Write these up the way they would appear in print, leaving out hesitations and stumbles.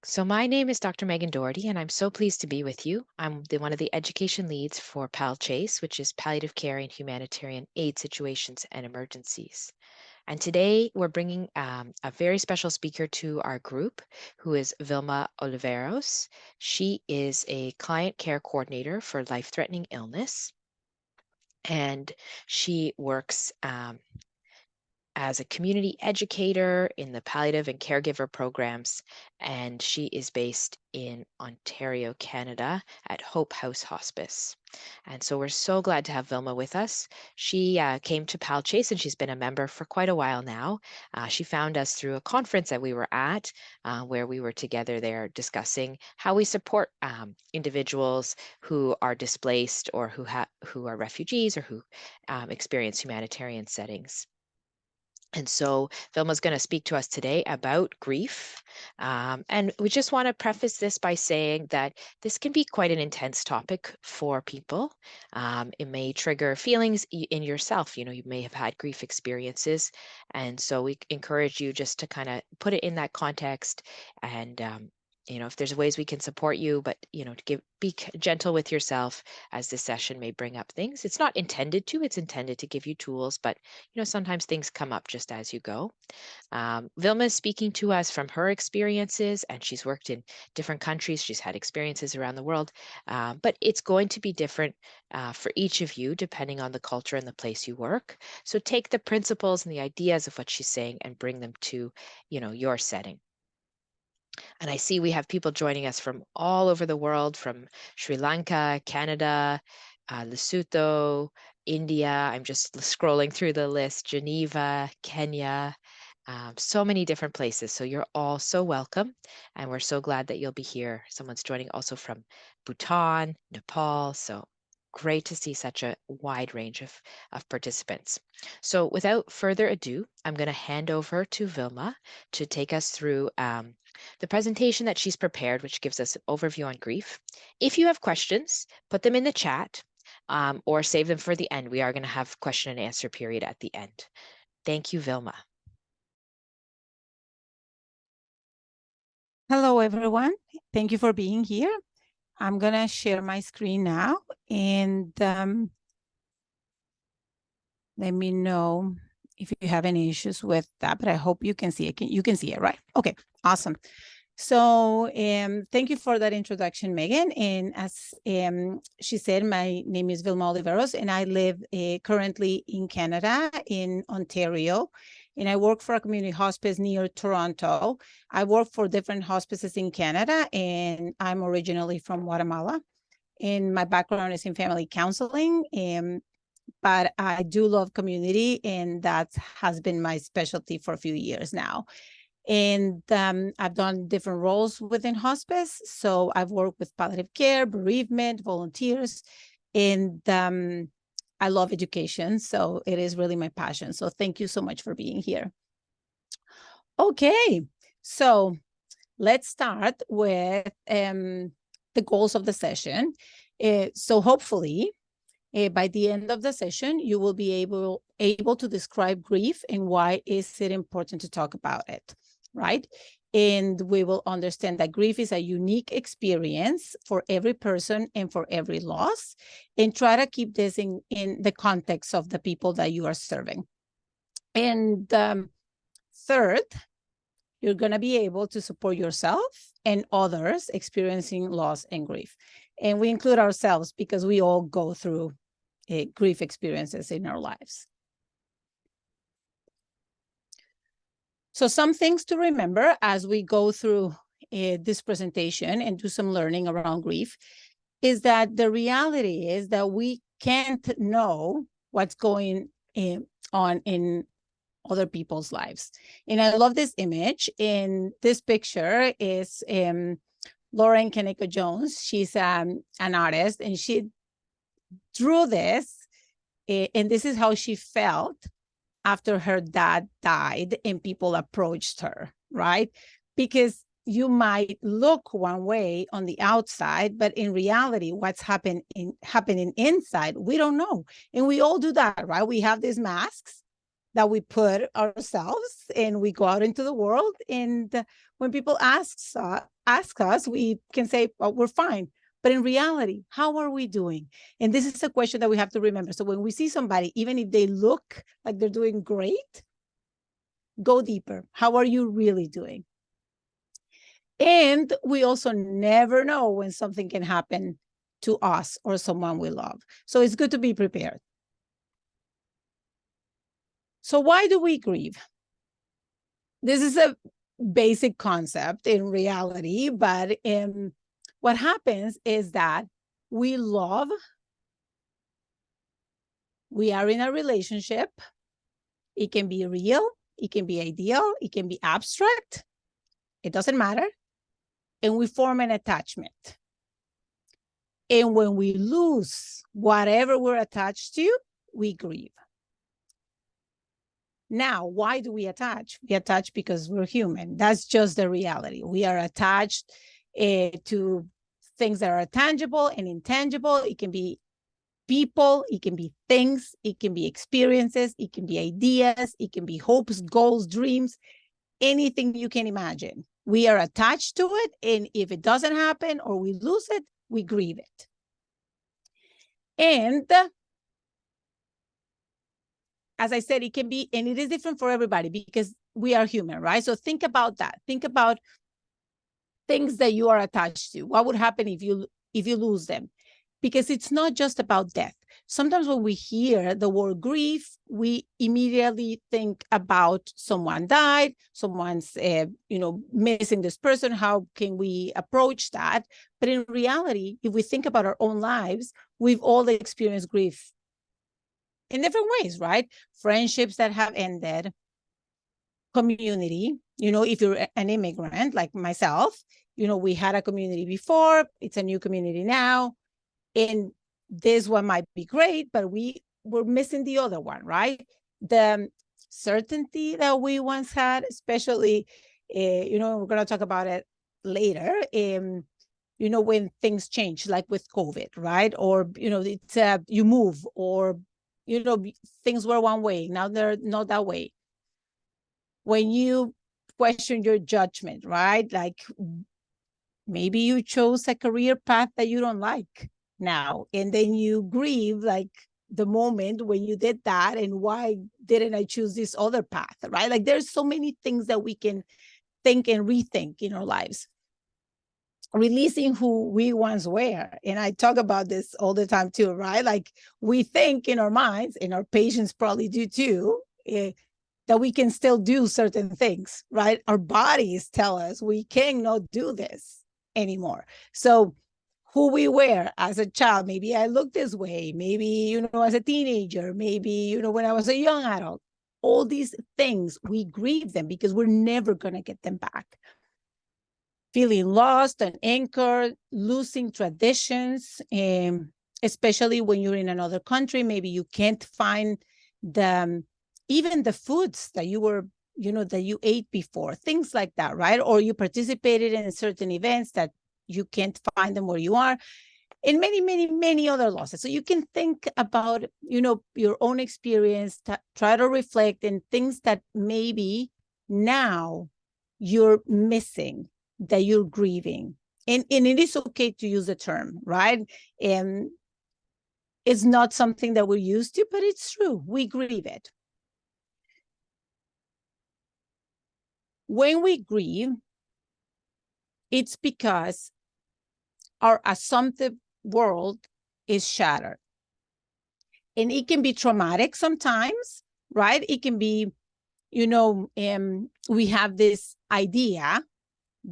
So my name is Dr. Megan Doherty, and I'm so pleased to be with you. I'm one of the education leads for PAL Chase, which is Palliative Care in Humanitarian Aid Situations and Emergencies. And today we're bringing a very special speaker to our group, who is Vilma Oliveros. She is a client care coordinator for life-threatening illness, and she works as a community educator in the palliative and caregiver programs, and she is based in Ontario, Canada, at Hope House Hospice. And so we're so glad to have Vilma with us. She came to Pal Chase and she's been a member for quite a while now. She found us through a conference that we were at, where we were together there discussing how we support individuals who are displaced or who are refugees or who experience humanitarian settings. And so Vilma's going to speak to us today about grief. And we just want to preface this by saying that this can be quite an intense topic for people. It may trigger feelings in yourself. You know, you may have had grief experiences. And so we encourage you just to kind of put it in that context and if there's ways we can support you, but to be gentle with yourself as this session may bring up things. It's not intended to, it's intended to give you tools, but sometimes things come up just as you go. Vilma is speaking to us from her experiences, and she's worked in different countries. She's had experiences around the world, but it's going to be different for each of you depending on the culture and the place you work. So take the principles and the ideas of what she's saying and bring them to, your setting. And I see we have people joining us from all over the world, from Sri Lanka, Canada, Lesotho, India. I'm just scrolling through the list, Geneva, Kenya, so many different places. So you're all so welcome. And we're so glad that you'll be here. Someone's joining also from Bhutan, Nepal. So great to see such a wide range of participants. So without further ado, I'm going to hand over to Vilma to take us through the presentation that she's prepared, which gives us an overview on grief. If you have questions, put them in the chat or save them for the end. We are going to have question and answer period at the end. Thank you, Vilma. Hello, everyone. Thank you for being here. I'm going to share my screen now, and let me know if you have any issues with that, but I hope you can see it. You can see it, right? Okay, awesome. So thank you for that introduction, Megan. And as she said, my name is Vilma Oliveros, and I live currently in Canada, in Ontario. And I work for a community hospice near Toronto. I work for different hospices in Canada, and I'm originally from Guatemala. And my background is in family counseling, but I do love community, and that has been my specialty for a few years now. And I've done different roles within hospice. So I've worked with palliative care, bereavement, volunteers, and I love education. So it is really my passion. So thank you so much for being here. Okay, so let's start with the goals of the session. So hopefully, by the end of the session, you will be able to describe grief and why is it important to talk about it, right? And we will understand that grief is a unique experience for every person and for every loss, and try to keep this in the context of the people that you are serving. And third, you're going to be able to support yourself and others experiencing loss and grief. And we include ourselves because we all go through grief experiences in our lives. So some things to remember as we go through this presentation and do some learning around grief is that the reality is that we can't know what's going on in other people's lives. And I love this image. And this picture is Lauren Kaneko Jones. She's an artist, and she drew this, and this is how she felt after her dad died and people approached her, right? Because you might look one way on the outside, but in reality, what's happening inside, we don't know. And we all do that, right? We have these masks that we put ourselves, and we go out into the world. And when people ask us, we can say, oh, we're fine. But in reality, how are we doing? And this is a question that we have to remember. So when we see somebody, even if they look like they're doing great, go deeper. How are you really doing? And we also never know when something can happen to us or someone we love. So it's good to be prepared. So why do we grieve? This is a basic concept in reality, but what happens is that we love, we are in a relationship. It can be real, it can be ideal, it can be abstract. It doesn't matter. And we form an attachment. And when we lose whatever we're attached to, we grieve. Now, why do we attach? We attach because we're human. That's just the reality. We are attached to things that are tangible and intangible. It can be people, it can be things, it can be experiences, it can be ideas, it can be hopes, goals, dreams, anything you can imagine. We are attached to it, and if it doesn't happen or we lose it, we grieve it. And as I said, it can be, and it is different for everybody because we are human, right? So think about that. Think about things that you are attached to. What would happen if you lose them? Because it's not just about death. Sometimes when we hear the word grief, we immediately think about someone died, someone's missing this person. How can we approach that? But in reality, if we think about our own lives, we've all experienced grief in different ways, right? Friendships that have ended, community, if you're an immigrant like myself, we had a community before, it's a new community now, and this one might be great, but we're missing the other one, right? The certainty that we once had, especially, we're going to talk about it later, when things change, like with COVID, right? Or, it's you move, or, things were one way, now they're not that way. When you question your judgment, right? Like maybe you chose a career path that you don't like now, and then you grieve like the moment when you did that, and why didn't I choose this other path, right? Like there's so many things that we can think and rethink in our lives. Releasing who we once were. And I talk about this all the time too, right? Like we think in our minds, and our patients probably do too, that we can still do certain things, right? Our bodies tell us we cannot do this anymore. So who we were as a child, maybe I looked this way, maybe, as a teenager, maybe, when I was a young adult, all these things, we grieve them because we're never going to get them back. Feeling lost and anchored, losing traditions, especially when you're in another country, maybe you can't find even the foods that you were, that you ate before, things like that, right? Or you participated in certain events that you can't find them where you are, and many, many, many other losses. So you can think about, your own experience, try to reflect in things that maybe now you're missing, that you're grieving. And it is okay to use the term, right? And it's not something that we're used to, but it's true. We grieve it. When we grieve, it's because our assumptive world is shattered. And it can be traumatic sometimes, right? It can be, we have this idea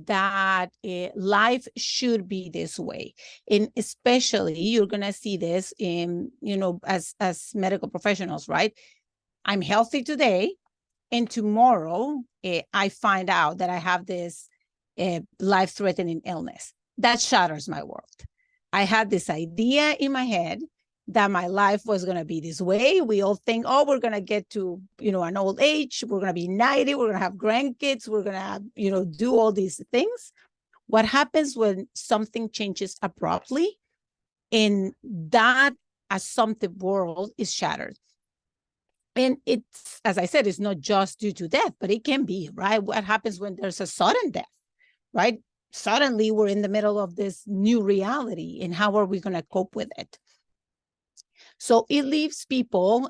that life should be this way. And especially you're going to see this in, as medical professionals, right? I'm healthy today, and tomorrow I find out that I have this life-threatening illness. That shatters my world. I had this idea in my head that my life was going to be this way. We all think, oh, we're going to get to, an old age. We're going to be 90. We're going to have grandkids. We're going to have, do all these things. What happens when something changes abruptly, and that assumptive world is shattered? And it's, as I said, it's not just due to death, but it can be, right? What happens when there's a sudden death, right? Suddenly we're in the middle of this new reality, and how are we going to cope with it? So it leaves people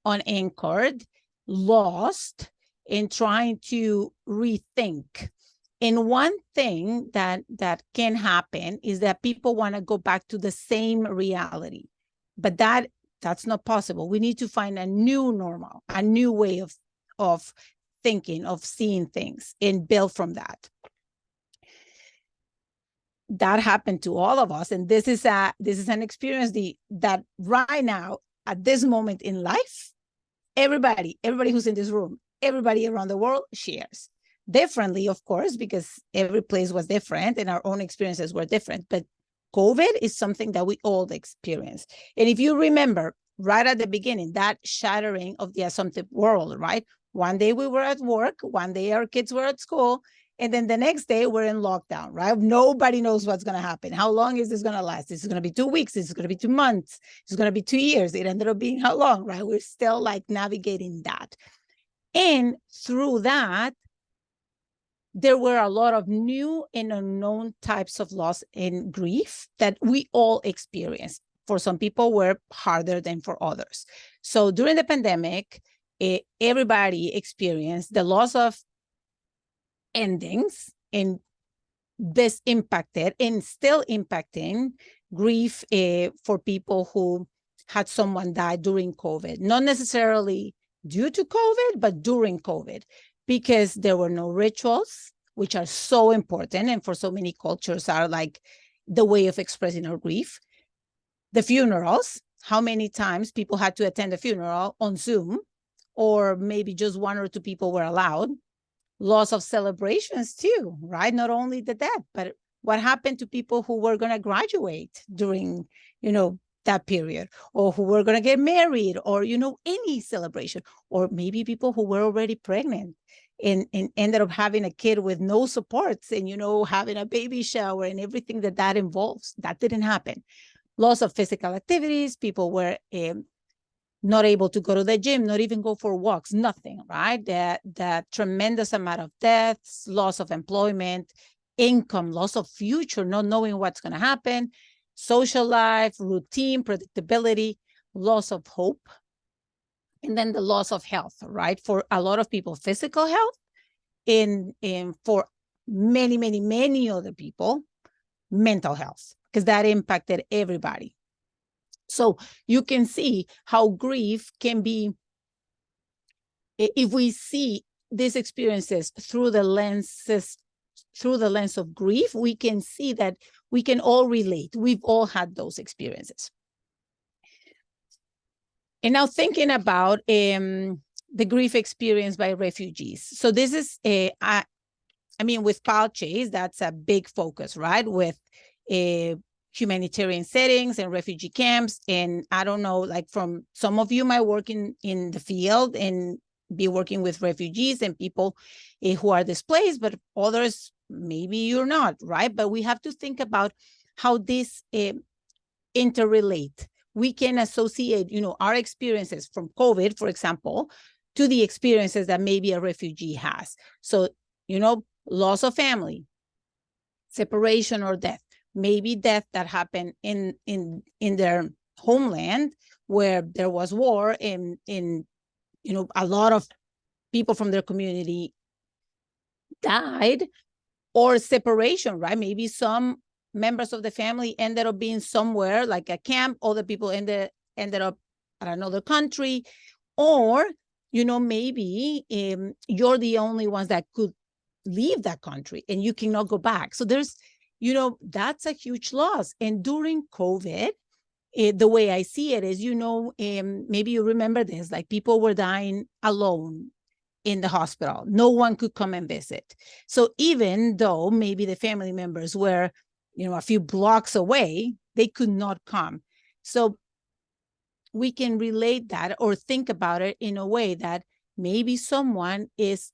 unanchored, lost, and trying to rethink. And one thing that can happen is that people want to go back to the same reality, but that's not possible. We need to find a new normal, a new way of thinking, of seeing things, and build from that. That happened to all of us, and this is an experience that right now, at this moment in life, everybody who's in this room, everybody around the world shares differently, of course, because every place was different and our own experiences were different. But COVID is something that we all experience. And if you remember right at the beginning, that shattering of the assumptive world, right? One day we were at work, one day our kids were at school, and then the next day we're in lockdown, right? Nobody knows what's going to happen. How long is this going to last? Is it going to be 2 weeks? Is it going to be 2 months? It's going to be 2 years. It ended up being how long, right? We're still like navigating that. And through that, there were a lot of new and unknown types of loss and grief that we all experienced. For some people were harder than for others. So during the pandemic, everybody experienced the loss of endings, and this impacted and still impacting grief for people who had someone die during COVID, not necessarily due to COVID, but during COVID, because there were no rituals, which are so important and for so many cultures are like the way of expressing our grief. The funerals, how many times people had to attend a funeral on Zoom, or maybe just one or two people were allowed. Loss of celebrations too, right? Not only the death, but what happened to people who were going to graduate during, that period, or who were going to get married, or, any celebration, or maybe people who were already pregnant and ended up having a kid with no supports and, having a baby shower and everything that involves. That didn't happen. Loss of physical activities, people were not able to go to the gym, not even go for walks, nothing, right? That tremendous amount of deaths, loss of employment, income, loss of future, not knowing what's going to happen, social life, routine, predictability, loss of hope, and then the loss of health, right? For a lot of people, physical health, and for many, many, many other people, mental health, because that impacted everybody. So you can see how grief can be, if we see these experiences through the lens of grief, we can see that we can all relate. We've all had those experiences. And now thinking about the grief experience by refugees. So this is, with Pal Chase, that's a big focus, right? With humanitarian settings and refugee camps. And I don't know, like from some of you might work in the field and be working with refugees and people who are displaced, but others, maybe you're not, right? But we have to think about how this interrelate. We can associate, our experiences from COVID, for example, to the experiences that maybe a refugee has. So, loss of family, separation or death, maybe death that happened in their homeland where there was war and a lot of people from their community died, or separation, right? Maybe some members of the family ended up being somewhere like a camp, other people ended up at another country, or maybe you're the only ones that could leave that country and you cannot go back. So there's, that's a huge loss. And during COVID, the way I see it is, maybe you remember this, like people were dying alone in the hospital. No one could come and visit. So even though maybe the family members were, a few blocks away, they could not come. So we can relate that or think about it in a way that maybe someone is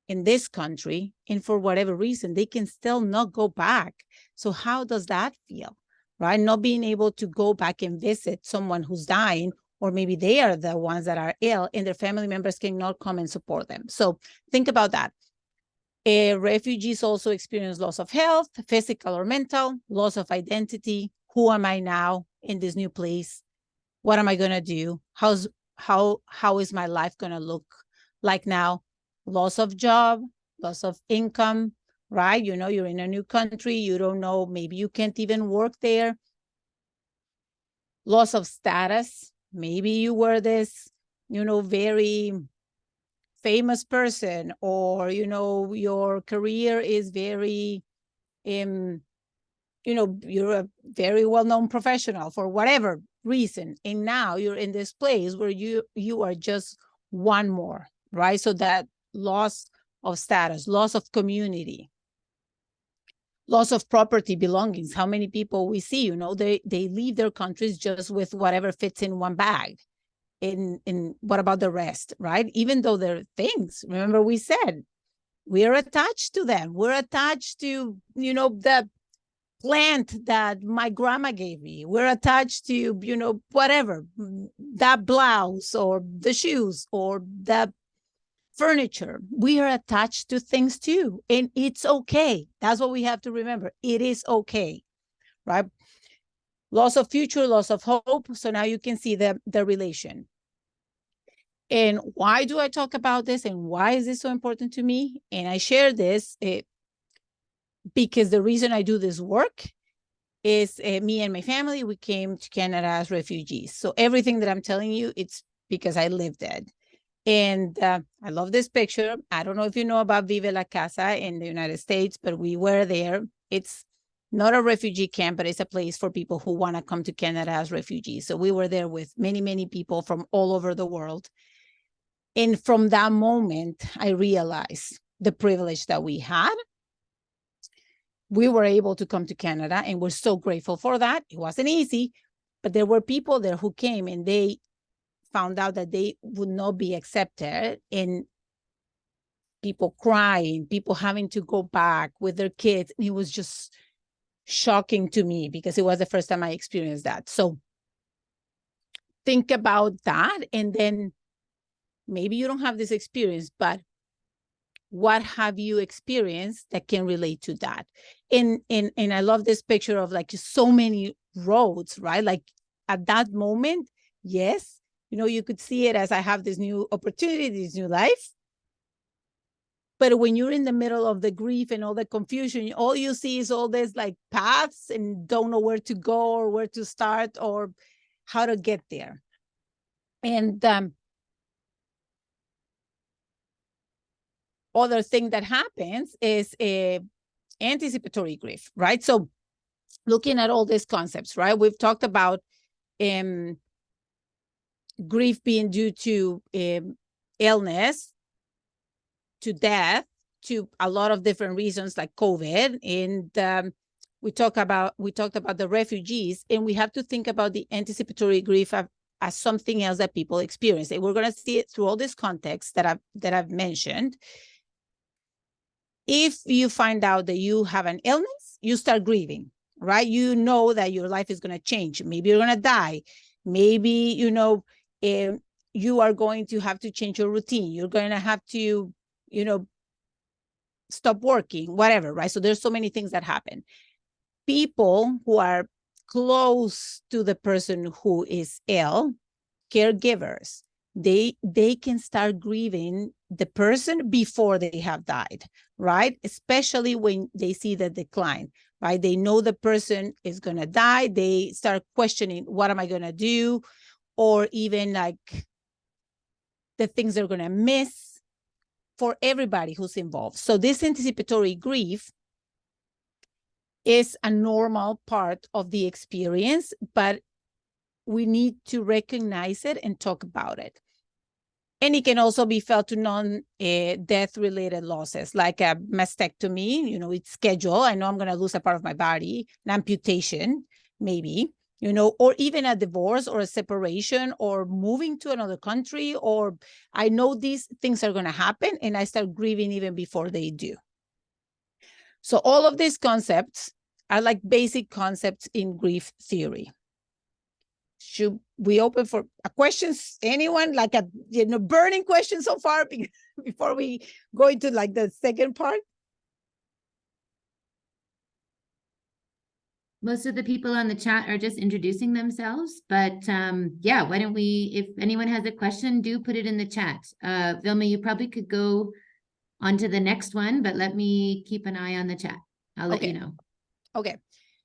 in this country and for whatever reason, they can still not go back. So how does that feel, right? Not being able to go back and visit someone who's dying, or maybe they are the ones that are ill and their family members cannot come and support them. So think about that. Refugees also experience loss of health, physical or mental, loss of identity. Who am I now in this new place? What am I going to do? How is my life going to look like now? Loss of job, loss of income, right? You know, you're in a new country. You don't know, maybe you can't even work there. Loss of status. Maybe you were this, very famous person, or, your career is very, you're a very well-known professional for whatever reason. And now you're in this place where you are just one more, right? So that loss of status, loss of community, loss of property belongings. How many people we see, they leave their countries just with whatever fits in one bag. In what about the rest, right? Even though they're things, remember we said, we're attached to them. We're attached to, the plant that my grandma gave me. We're attached to, whatever, that blouse or the shoes or the furniture. We are attached to things too. And it's okay. That's what we have to remember. It is okay, right? Loss of future, loss of hope. So now you can see the relation. And why do I talk about this? And why is this so important to me? And I share this because the reason I do this work is me and my family, we came to Canada as refugees. So everything that I'm telling you, it's because I lived it. And I love this picture. I don't know if you know about Vive la Casa in the United States, but we were there. It's not a refugee camp, but it's a place for people who want to come to Canada as refugees. So we were there with many, many people from all over the world. And from that moment, I realized the privilege that we had. We were able to come to Canada, and we're so grateful for that. It wasn't easy, but there were people there who came and they found out that they would not be accepted, and people crying, people having to go back with their kids. And it was just shocking to me because it was the first time I experienced that. So think about that. And then maybe you don't have this experience, but what have you experienced that can relate to that? And I love this picture of like so many roads, right? Like at that moment, yes, you could see it as I have this new opportunity, this new life. But when you're in the middle of the grief and all the confusion, all you see is all this like paths and don't know where to go or where to start or how to get there. And other thing that happens is anticipatory grief, right? So looking at all these concepts, right? We've talked about grief being due to illness, to death, to a lot of different reasons like COVID. And we talked about the refugees, and we have to think about the anticipatory grief as something else that people experience. And we're going to see it through all this context that I've mentioned. If you find out that you have an illness, you start grieving, right? You know that your life is going to change. Maybe you're going to die. Maybe, you are going to have to change your routine. You're going to have to, stop working, whatever, right? So there's so many things that happen. People who are close to the person who is ill, caregivers, they can start grieving the person before they have died, right? Especially when they see the decline, right? They know the person is going to die. They start questioning, what am I going to do? Or even like the things they're going to miss for everybody who's involved. So this anticipatory grief is a normal part of the experience, but we need to recognize it and talk about it. And it can also be felt to non-death related losses, like a mastectomy, it's scheduled. I know I'm going to lose a part of my body, an amputation, maybe, or even a divorce or a separation or moving to another country, or I know these things are going to happen and I start grieving even before they do. So all of these concepts are like basic concepts in grief theory. should we open for questions? Anyone like a burning question so far before we go into like the second part? Most of the people on the chat are just introducing themselves, but yeah, why don't we, if anyone has a question, do put it in the chat. Vilma, you probably could go on to the next one, but let me keep an eye on the chat. I'll let you know. Okay.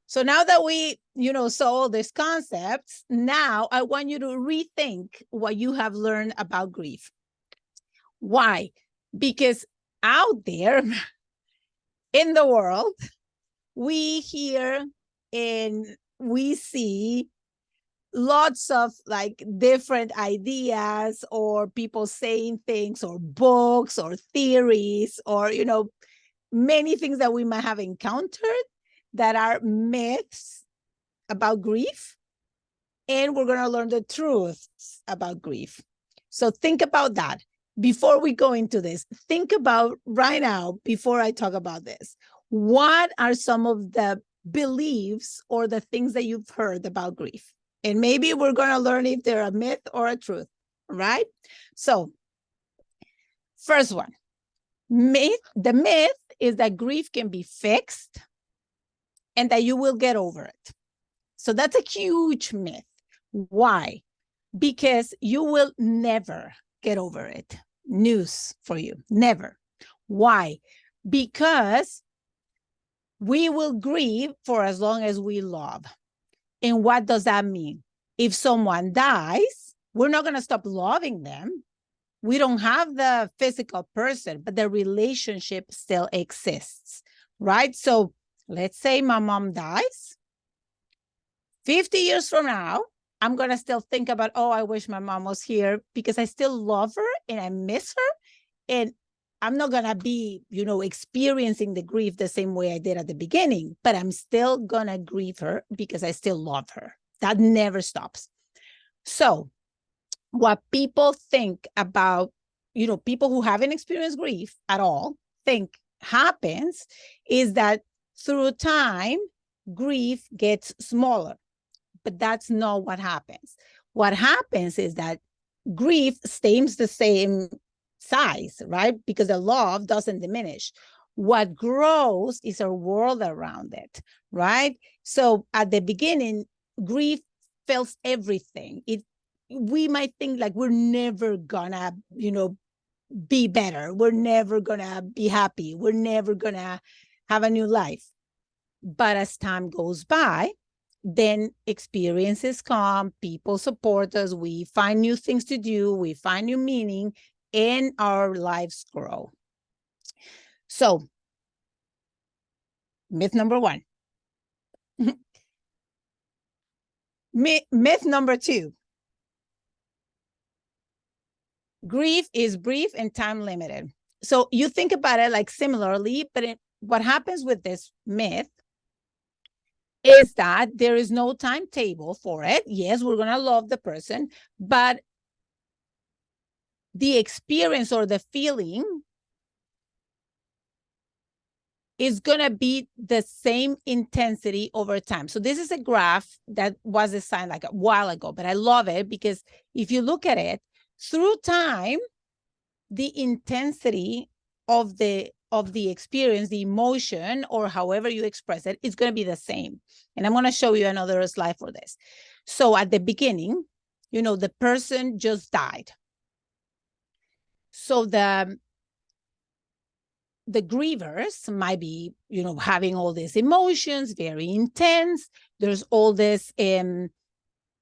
So now that we, saw all these concepts, now I want you to rethink what you have learned about grief. Why? Because out there in the world, we hear and we see lots of like different ideas or people saying things or books or theories or, many things that we might have encountered that are myths about grief. And we're going to learn the truths about grief. So think about that. Before we go into this, think about right now, before I talk about this, what are some of the beliefs or the things that you've heard about grief? And maybe we're going to learn if they're a myth or a truth, right? So first one, the myth is that grief can be fixed and that you will get over it. So that's a huge myth. Why? Because you will never get over it. News for you, never. Why? Because we will grieve for as long as we love. And what does that mean? If someone dies, we're not going to stop loving them. We don't have the physical person, but the relationship still exists, right? So let's say my mom dies. 50 years from now, I'm going to still think about, oh, I wish my mom was here because I still love her and I miss her. And I'm not going to be, experiencing the grief the same way I did at the beginning, but I'm still going to grieve her because I still love her. That never stops. So what people think about, people who haven't experienced grief at all think happens is that through time, grief gets smaller. But that's not what happens. What happens is that grief stays the same size, right? Because the love doesn't diminish. What grows is our world around it, right? So at the beginning, grief fills everything. We might think like we're never gonna, be better. We're never gonna be happy. We're never gonna have a new life. But as time goes by, then experiences come, people support us, we find new things to do, we find new meaning, and our lives grow. So, myth number one. Myth number two. Grief is brief and time limited. So you think about it like similarly, but what happens with this myth is that there is no timetable for it. Yes, we're going to love the person, but the experience or the feeling is going to be the same intensity over time. So this is a graph that was designed like a while ago, but I love it because if you look at it, through time, the intensity of the experience, the emotion, or however you express it, is going to be the same. And I'm going to show you another slide for this. So at the beginning, the person just died. So the grievers might be, having all these emotions, very intense. There's all this,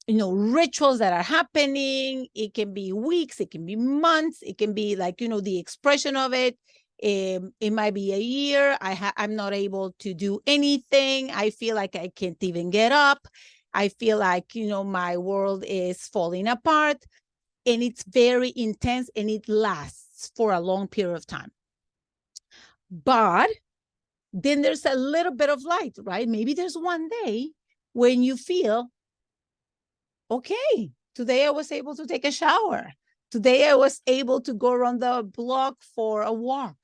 rituals that are happening. It can be weeks, it can be months, it can be like, the expression of it. It might be a year. I'm not able to do anything. I feel like I can't even get up. I feel like, my world is falling apart, and it's very intense and it lasts for a long period of time. But then there's a little bit of light, right? Maybe there's one day when you feel, okay, today I was able to take a shower. Today I was able to go around the block for a walk.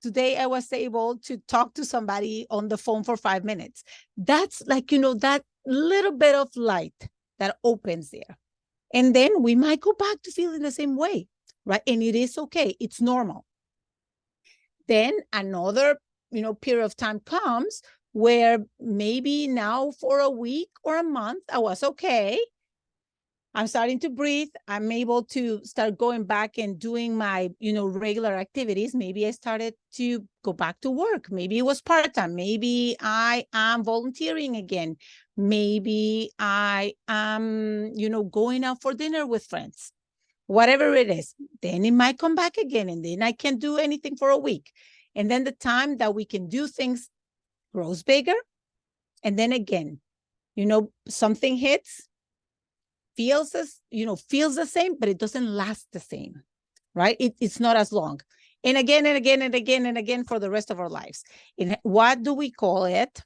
Today I was able to talk to somebody on the phone for 5 minutes. That's like, that little bit of light that opens there. And then we might go back to feeling the same way, right? And it is okay. It's normal. Then another, period of time comes where maybe now for a week or a month, I was okay. I'm starting to breathe. I'm able to start going back and doing my, regular activities. Maybe I started to go back to work. Maybe it was part-time. Maybe I am volunteering again. Maybe I am, going out for dinner with friends. Whatever it is, then it might come back again, and then I can't do anything for a week. And then the time that we can do things grows bigger. And then again, something hits, feels the same, but it doesn't last the same, right? It's not as long. And again and again and again and again for the rest of our lives. And what do we call it?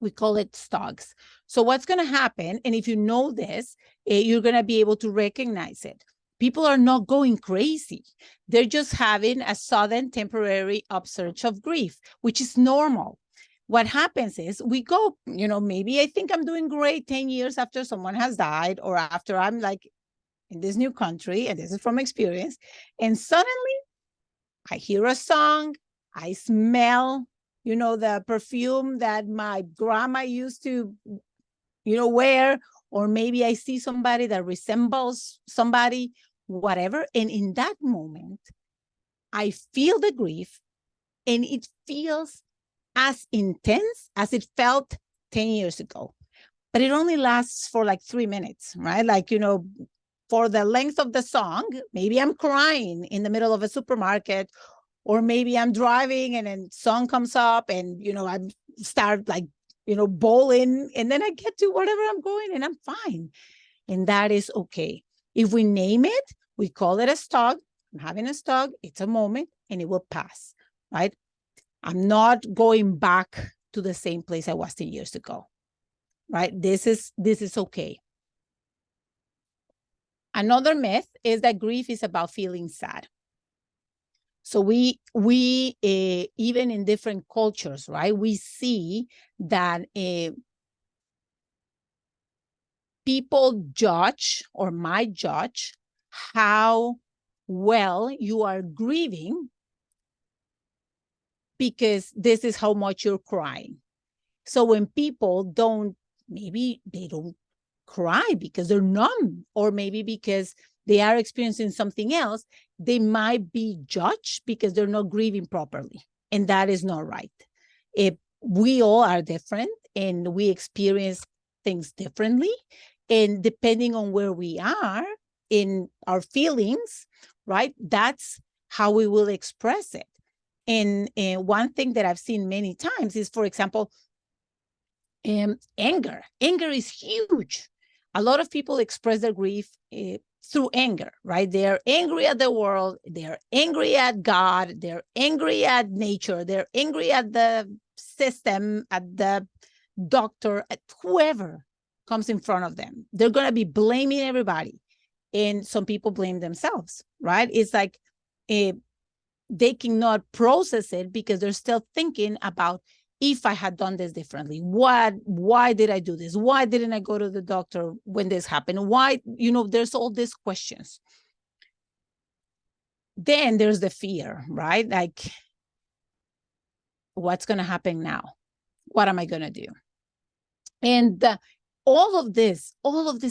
We call it stogs. So what's going to happen, and if you know this, you're going to be able to recognize it. People are not going crazy. They're just having a sudden temporary upsurge of grief, which is normal. What happens is we go, maybe I think I'm doing great 10 years after someone has died, or after I'm like in this new country, and this is from experience, and suddenly I hear a song, I smell, the perfume that my grandma used to, wear, or maybe I see somebody that resembles somebody, whatever. And in that moment, I feel the grief, and it feels as intense as it felt 10 years ago. But it only lasts for like 3 minutes, right? Like, for the length of the song, maybe I'm crying in the middle of a supermarket, or maybe I'm driving and then song comes up and, I start like, bowling, and then I get to whatever I'm going and I'm fine. And that is okay. If we name it, we call it a stog. I'm having a stog. It's a moment and it will pass, right? I'm not going back to the same place I was 10 years ago, right? This is okay. Another myth is that grief is about feeling sad. So we even in different cultures, right? We see that people judge or might judge how well you are grieving because this is how much you're crying. So when people maybe they don't cry because they're numb, or maybe because they are experiencing something else, they might be judged because they're not grieving properly. And that is not right. We all are different and we experience things differently. And depending on where we are in our feelings, right, that's how we will express it. And one thing that I've seen many times is, for example, anger. Anger is huge. A lot of people express their grief through anger, right? They're angry at the world. They're angry at God. They're angry at nature. They're angry at the system, at the doctor, at whoever comes in front of them. They're going to be blaming everybody. And some people blame themselves, right? It's like they cannot process it because they're still thinking about, if I had done this differently, why did I do this? Why didn't I go to the doctor when this happened? Why, there's all these questions. Then there's the fear, right? Like, what's going to happen now? What am I going to do? And all of these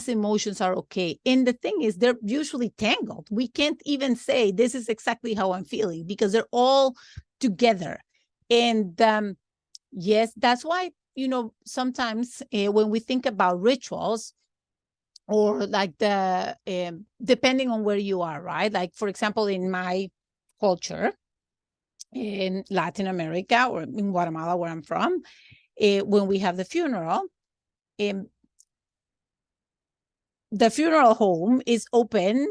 emotions are okay. And the thing is, they're usually tangled. We can't even say this is exactly how I'm feeling because they're all together. And yes, that's why, sometimes when we think about rituals, or like depending on where you are, right? Like, for example, in my culture, in Latin America or in Guatemala, where I'm from, when we have the funeral home is open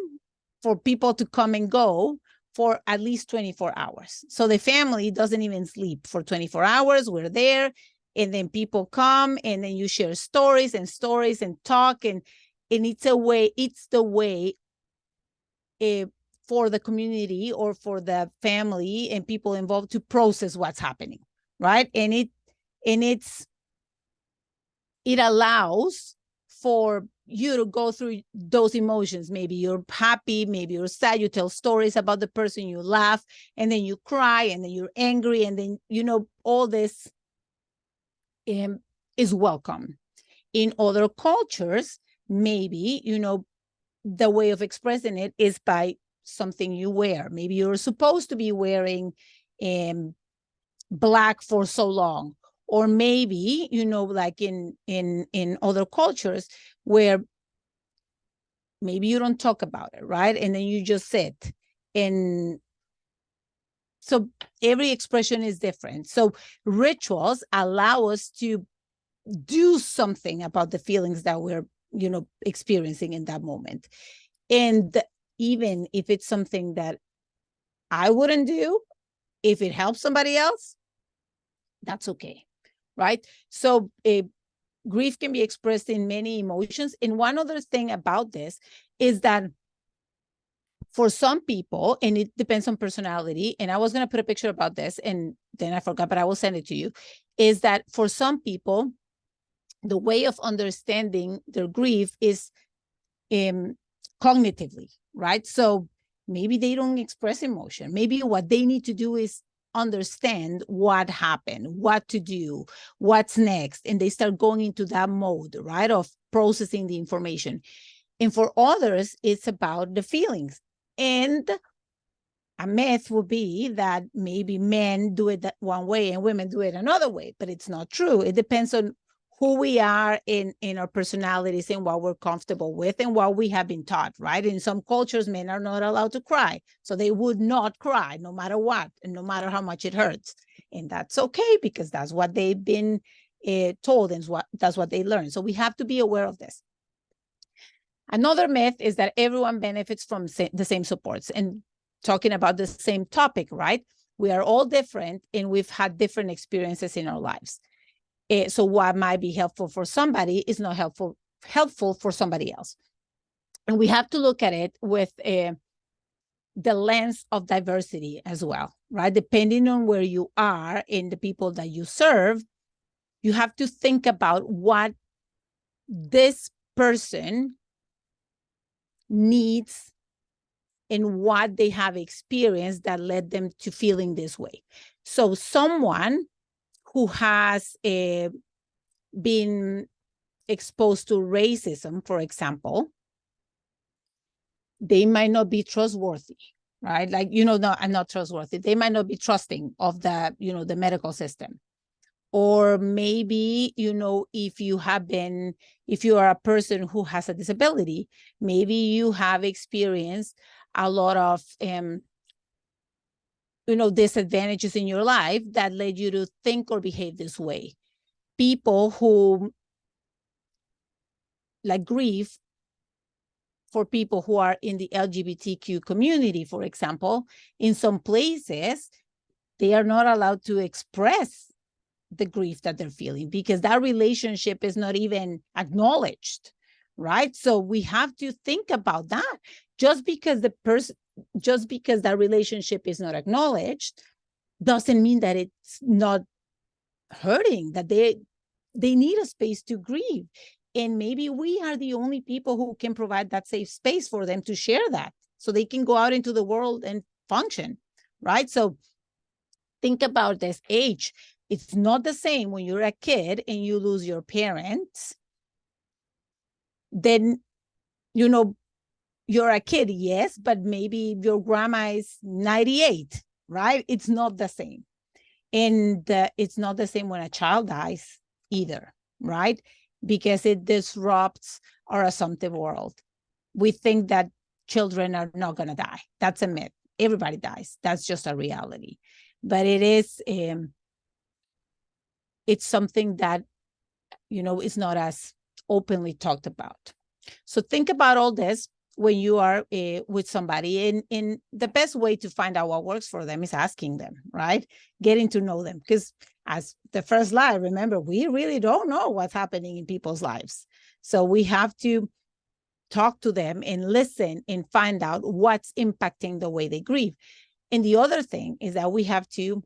for people to come and go for at least 24 hours. So the family doesn't even sleep for 24 hours. We're there, and then people come, and then you share stories and talk, and it's the way for the community or for the family and people involved to process what's happening, right? And it allows for you to go through those emotions. Maybe you're happy, maybe you're sad, you tell stories about the person, you laugh, and then you cry, and then you're angry, and then, all this is welcome. In other cultures, maybe, the way of expressing it is by something you wear. Maybe you're supposed to be wearing black for so long. Or maybe, like in other cultures where maybe you don't talk about it, right? And then you just sit. And so every expression is different. So rituals allow us to do something about the feelings that we're, experiencing in that moment. And even if it's something that I wouldn't do, if it helps somebody else, that's okay, right? So grief can be expressed in many emotions. And one other thing about this is that for some people, and it depends on personality, and I was going to put a picture about this and then I forgot, but I will send it to you, is that for some people, the way of understanding their grief is cognitively, right? So maybe they don't express emotion. Maybe what they need to do is understand what happened, what to do, what's next. And they start going into that mode, right, of processing the information. And for others, it's about the feelings. And a myth would be that maybe men do it that one way and women do it another way, but it's not true. It depends on who we are in our personalities and what we're comfortable with and what we have been taught, right? In some cultures, men are not allowed to cry. So they would not cry no matter what, and no matter how much it hurts. And that's okay, because that's what they've been told, and that's what they learned. So we have to be aware of this. Another myth is that everyone benefits from the same supports. And talking about the same topic, right? We are all different and we've had different experiences in our lives. So what might be helpful for somebody is not helpful for somebody else. And we have to look at it with the lens of diversity as well, right? Depending on where you are and the people that you serve, you have to think about what this person needs and what they have experienced that led them to feeling this way. So someone who has been exposed to racism, for example, they might not be trustworthy, right? Like, no, I'm not trustworthy. They might not be trusting of the, the medical system. Or maybe, if you are a person who has a disability, maybe you have experienced a lot of, disadvantages in your life that led you to think or behave this way. People who like grief for people who are in the LGBTQ community, for example, in some places, they are not allowed to express the grief that they're feeling because that relationship is not even acknowledged, right? So we have to think about that. Just because that relationship is not acknowledged doesn't mean that it's not hurting, that they need a space to grieve. And maybe we are the only people who can provide that safe space for them to share that so they can go out into the world and function, right? So think about this age. It's not the same when you're a kid and you lose your parents. Then, you're a kid, yes, but maybe your grandma is 98, right? It's not the same. And it's not the same when a child dies either, right? Because it disrupts our assumptive world. We think that children are not going to die. That's a myth. Everybody dies. That's just a reality. But it is, it's something that, is not as openly talked about. So think about all this when you are with somebody. And the best way to find out what works for them is asking them, right? Getting to know them. Because as the first slide, remember, we really don't know what's happening in people's lives. So we have to talk to them and listen and find out what's impacting the way they grieve. And the other thing is that we have to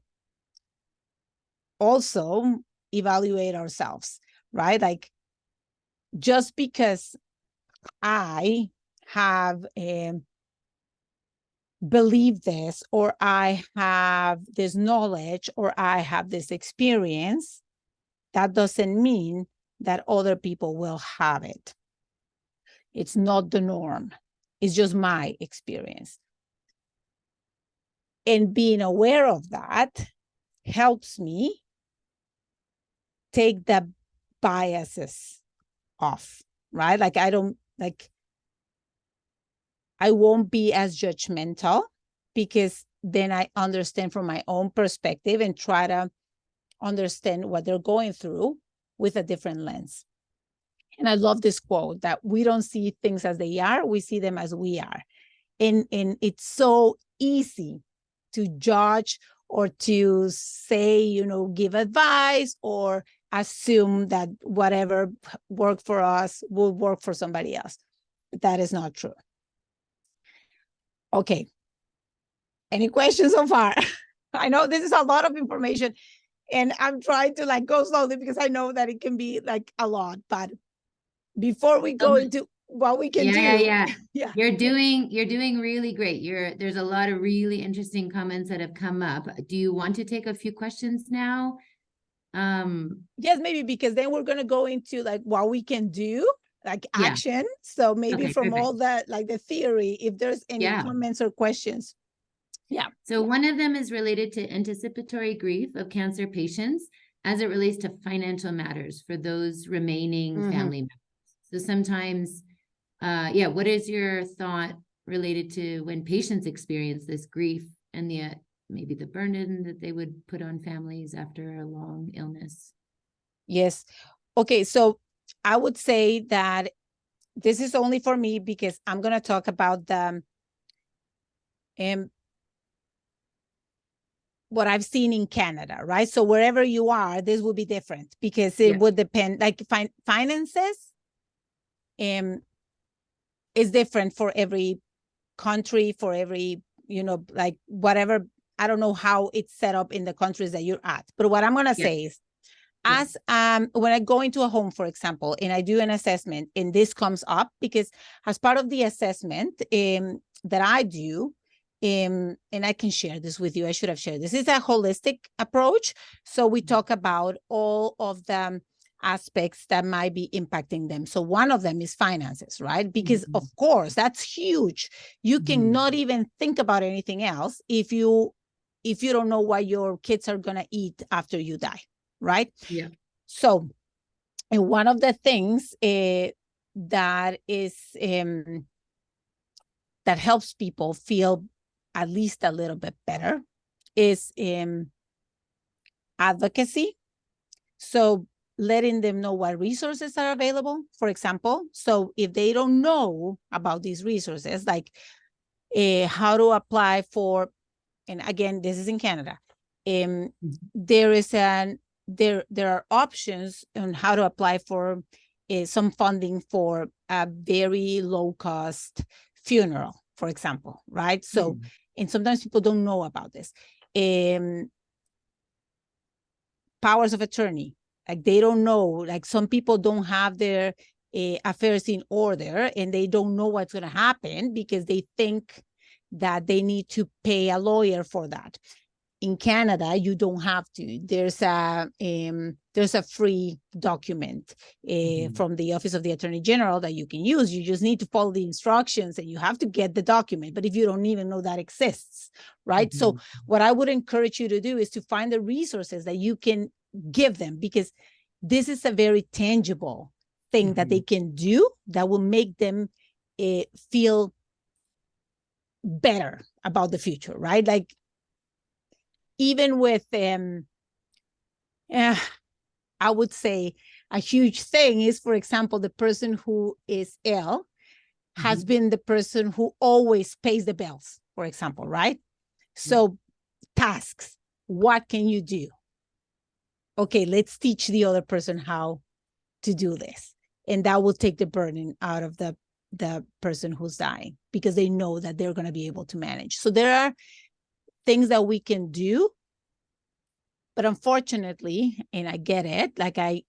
also evaluate ourselves, right? Like, just because I have believed this, or I have this knowledge, or I have this experience, that doesn't mean that other people will have it. It's not the norm. It's just my experience. And being aware of that helps me take the biases off, right? Like I won't be as judgmental, because then I understand from my own perspective and try to understand what they're going through with a different lens. And I love this quote that we don't see things as they are, we see them as we are. And it's so easy to judge or to say, you know, give advice or assume that whatever worked for us will work for somebody else. That is not true. Okay. Any questions so far? I know this is a lot of information and I'm trying to like go slowly because I know that it can be like a lot, but before we go into what we can do. Yeah. You're doing really great. There's a lot of really interesting comments that have come up. Do you want to take a few questions now? Yes, maybe, because then we're going to go into like what we can do, like action. So maybe Okay, from perfect. all that, like the theory, if there's any comments or questions. Yeah. So one of them is related to anticipatory grief of cancer patients as it relates to financial matters for those remaining family members. So sometimes, what is your thought related to when patients experience this grief and maybe the burden that they would put on families after a long illness? Yes. Okay. So I would say that this is only for me because I'm going to talk about the what I've seen in Canada, right? So wherever you are, this will be different because it would depend, like finances is different for every country, for every, you know, like whatever. I don't know how it's set up in the countries that you're at. But what I'm going to say is, as when I go into a home, for example, and I do an assessment, and this comes up because as part of the assessment that I do, and I can share this with you. I should have shared this. It's a holistic approach. So we talk about all of the aspects that might be impacting them. So one of them is finances, right? Because of course, that's huge. You cannot even think about anything else if you don't know what your kids are going to eat after you die, right? Yeah. So, and one of the things that is that helps people feel at least a little bit better is advocacy. So letting them know what resources are available, for example. So if they don't know about these resources, like how to apply for, and again, this is in Canada, there are options on how to apply for some funding for a very low cost funeral, for example, right? So, and sometimes people don't know about this. Powers of attorney, like they don't know, like some people don't have their affairs in order and they don't know what's going to happen because they think that they need to pay a lawyer for that. In Canada, you don't have to. There's a free document from the Office of the Attorney General that you can use. You just need to follow the instructions and you have to get the document. But if you don't even know that exists, right? So what I would encourage you to do is to find the resources that you can give them, because this is a very tangible thing that they can do that will make them feel better about the future, right? Like, even with I would say a huge thing is, for example, the person who is ill has been the person who always pays the bills, for example, right? So tasks, what can you do? Okay, let's teach the other person how to do this. And that will take the burden out of the person who's dying, because they know that they're going to be able to manage. So there are things that we can do. But unfortunately, and I get it, like I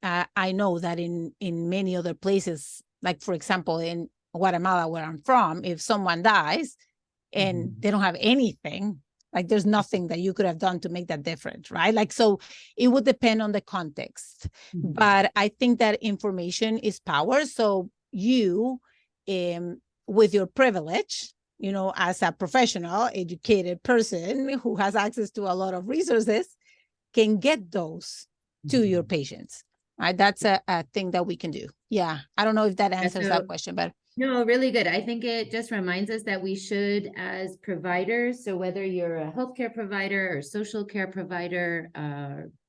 know that in many other places, like for example, in Guatemala, where I'm from, if someone dies and they don't have anything, like there's nothing that you could have done to make that different, right? Like, so it would depend on the context. But I think that information is power. So you, with your privilege, as a professional, educated person who has access to a lot of resources, can get those to your patients, right? That's a thing that we can do. Yeah. I don't know if that answers that question, but. No, really good. I think it just reminds us that we should, as providers, so whether you're a healthcare provider or social care provider,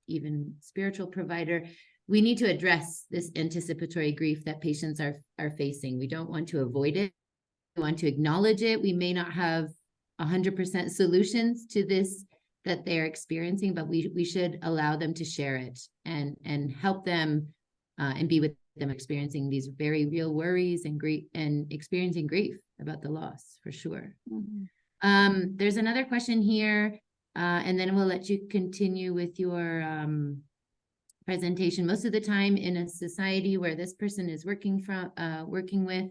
even spiritual provider, we need to address this anticipatory grief that patients are facing. We don't want to avoid it. We want to acknowledge it. We may not have 100% solutions to this that they're experiencing, but we should allow them to share it and help them and be with them experiencing these very real worries and grief and experiencing grief about the loss, for sure. There's another question here, and then we'll let you continue with your presentation. Most of the time in a society where this person is working with,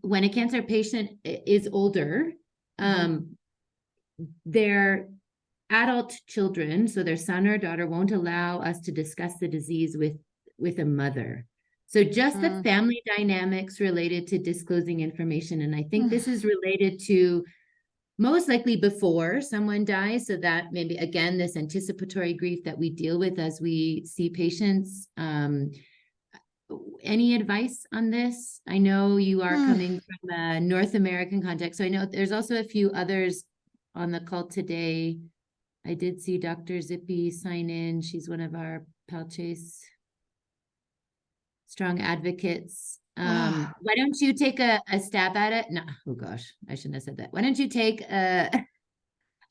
when a cancer patient is older, their adult children, so their son or daughter, won't allow us to discuss the disease with a mother. So just the family dynamics related to disclosing information. And I think this is related to most likely before someone dies. So that maybe, again, this anticipatory grief that we deal with as we see patients. Any advice on this? I know you are coming from a North American context. So I know there's also a few others on the call today. I did see Dr. Zippy sign in. She's one of our Palchase strong advocates. Why don't you take a stab at it? No, oh gosh, I shouldn't have said that. Why don't you take a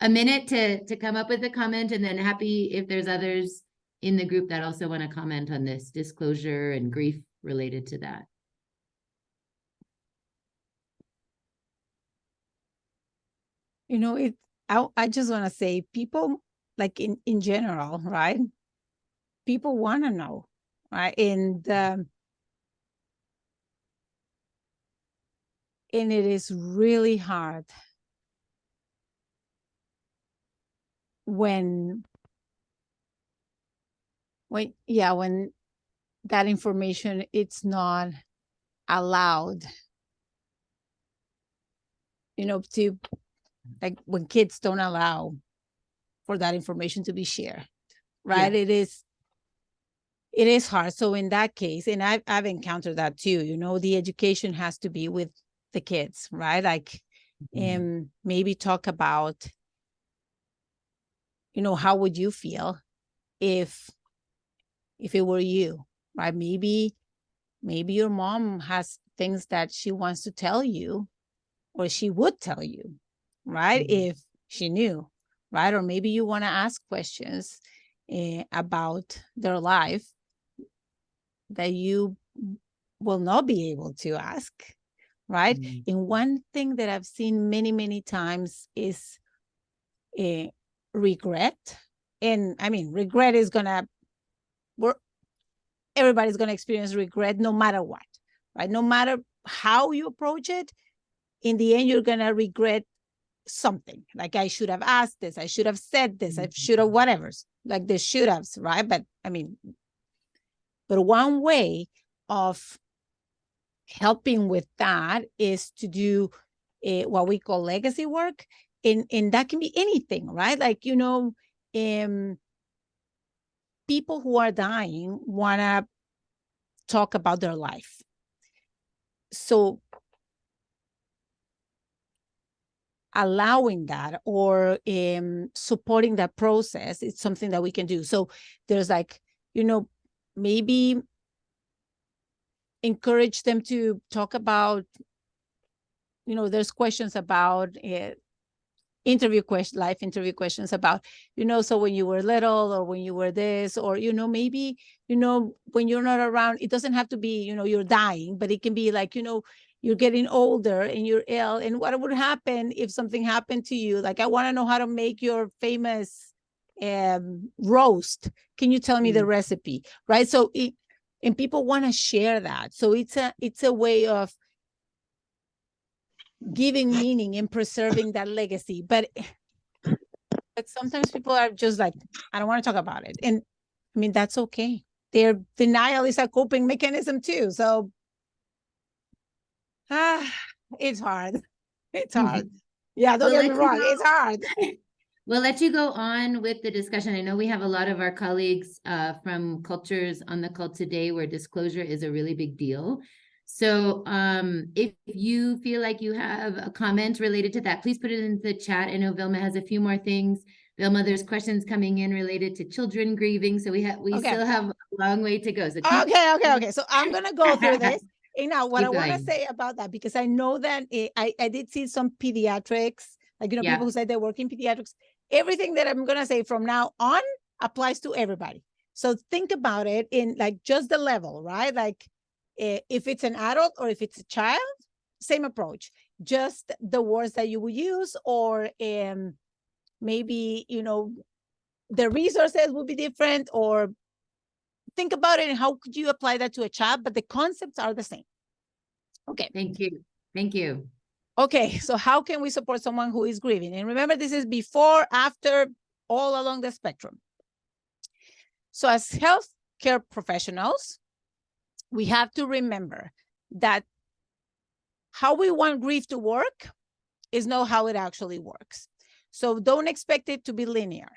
minute to come up with a comment, and then happy if there's others in the group that also want to comment on this disclosure and grief related to that. I just want to say, people, like in general, right? People want to know, right? And it is really hard when that information, it's not allowed, to, like, when kids don't allow for that information to be shared, right? Yeah. It is hard. So in that case, and I've encountered that too, the education has to be with the kids, right? Like, maybe talk about, how would you feel if it were you, right? Maybe your mom has things that she wants to tell you, or she would tell you, right? If she knew, right? Or maybe you want to ask questions about their life that you will not be able to ask, right? And one thing that I've seen many, many times is regret. And I mean, regret is everybody's going to experience regret no matter what, right? No matter how you approach it, in the end, you're going to regret something. Like, I should have asked this, I should have said this, I should have whatever, like the should haves, right? But one way of helping with that is to do what we call legacy work. And that can be anything, right? Like, people who are dying want to talk about their life. So allowing that, or supporting that process, it's something that we can do. So there's like, maybe encourage them to talk about, there's questions about life interview questions about, so when you were little, or when you were this, or, maybe, when you're not around, it doesn't have to be, you're dying, but it can be like, you're getting older and you're ill, and what would happen if something happened to you? Like, I want to know how to make your famous roast. Can you tell me the recipe? Right? So and people want to share that. So it's a way of giving meaning and preserving that legacy. But sometimes people are just like, I don't want to talk about it. And I mean, that's okay. Their denial is a coping mechanism too. So it's hard. It's hard. Yeah, don't We'll get me let you wrong. know. It's hard. We'll let you go on with the discussion. I know we have a lot of our colleagues from cultures on the call today where disclosure is a really big deal. So if you feel like you have a comment related to that, please put it in the chat. I know Vilma has a few more things. Vilma, there's questions coming in related to children grieving. So we still have a long way to go. So keep Okay. So I'm going to go through this. And now what I Keep want to going. say about that, because I know that I did see some pediatrics, like, Yeah. people who say they work in pediatrics. Everything that I'm going to say from now on applies to everybody. So think about it in like just the level, right? Like if it's an adult or if it's a child, same approach, just the words that you would use, or maybe, the resources would be different, or think about it and how could you apply that to a child, but the concepts are the same. Okay. Thank you. Thank you. Okay, so how can we support someone who is grieving? And remember, this is before, after, all along the spectrum. So as healthcare professionals, we have to remember that how we want grief to work is not how it actually works. So don't expect it to be linear.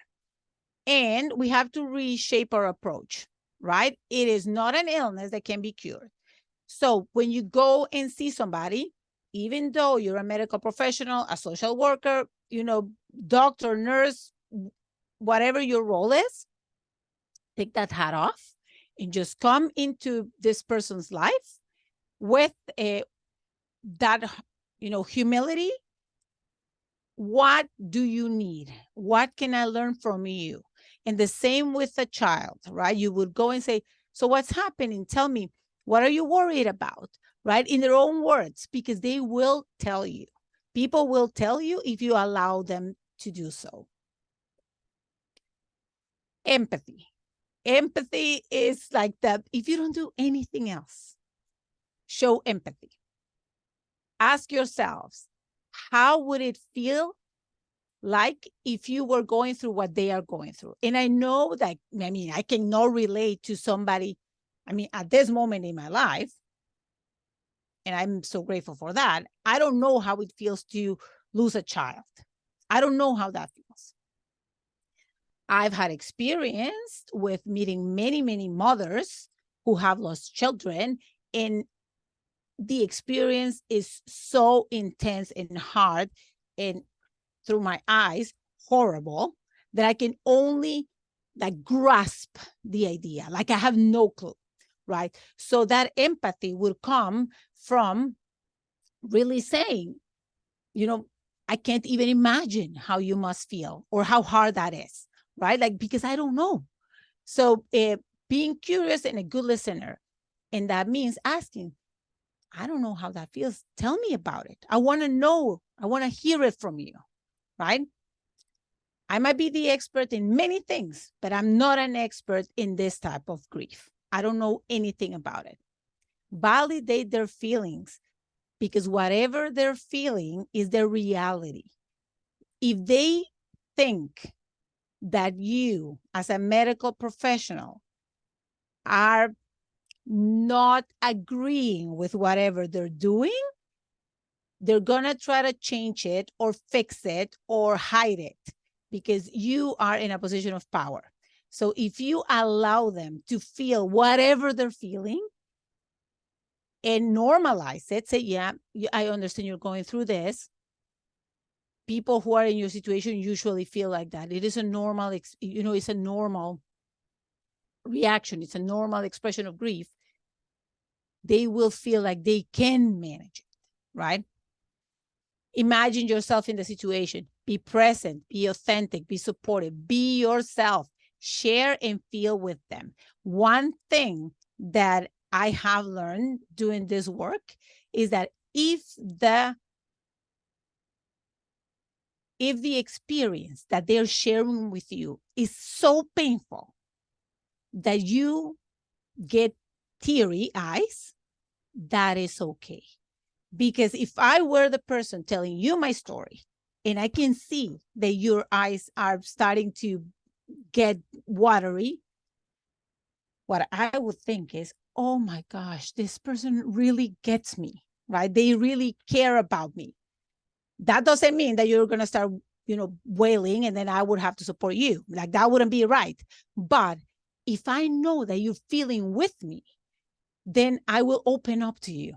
And we have to reshape our approach, right? It is not an illness that can be cured. So when you go and see somebody, even though you're a medical professional, a social worker, doctor, nurse, whatever your role is, take that hat off and just come into this person's life with that, humility. What do you need? What can I learn from you? And the same with a child, right? You would go and say, so what's happening? Tell me, what are you worried about? Right? In their own words, because they will tell you. People will tell you if you allow them to do so. Empathy. Empathy is like that. If you don't do anything else, show empathy. Ask yourselves, how would it feel like if you were going through what they are going through? And I know that, I cannot relate to somebody, at this moment in my life, and I'm so grateful for that. I don't know how it feels to lose a child. I don't know how that feels. I've had experience with meeting many, many mothers who have lost children, and the experience is so intense and hard, and through my eyes, horrible, that I can only grasp the idea. Like I have no clue, right? So that empathy will come from really saying, I can't even imagine how you must feel or how hard that is, right? Because I don't know. So being curious and a good listener, and that means asking, I don't know how that feels. Tell me about it. I want to know. I want to hear it from you, right? I might be the expert in many things, but I'm not an expert in this type of grief. I don't know anything about it. Validate their feelings, because whatever they're feeling is their reality. If they think that you, as a medical professional, are not agreeing with whatever they're doing, they're going to try to change it or fix it or hide it, because you are in a position of power. So if you allow them to feel whatever they're feeling and normalize it, say, yeah, I understand you're going through this. People who are in your situation usually feel like that. It is a normal, it's a normal reaction. It's a normal expression of grief. They will feel like they can manage it, right? Imagine yourself in the situation. Be present, be authentic, be supportive, be yourself. Share and feel with them. One thing that I have learned doing this work is that if the experience that they're sharing with you is so painful that you get teary eyes, that is okay. Because if I were the person telling you my story and I can see that your eyes are starting to get watery, what I would think is, oh my gosh, this person really gets me, right? They really care about me. That doesn't mean that you're going to start, wailing and then I would have to support you. Like that wouldn't be right. But if I know that you're feeling with me, then I will open up to you,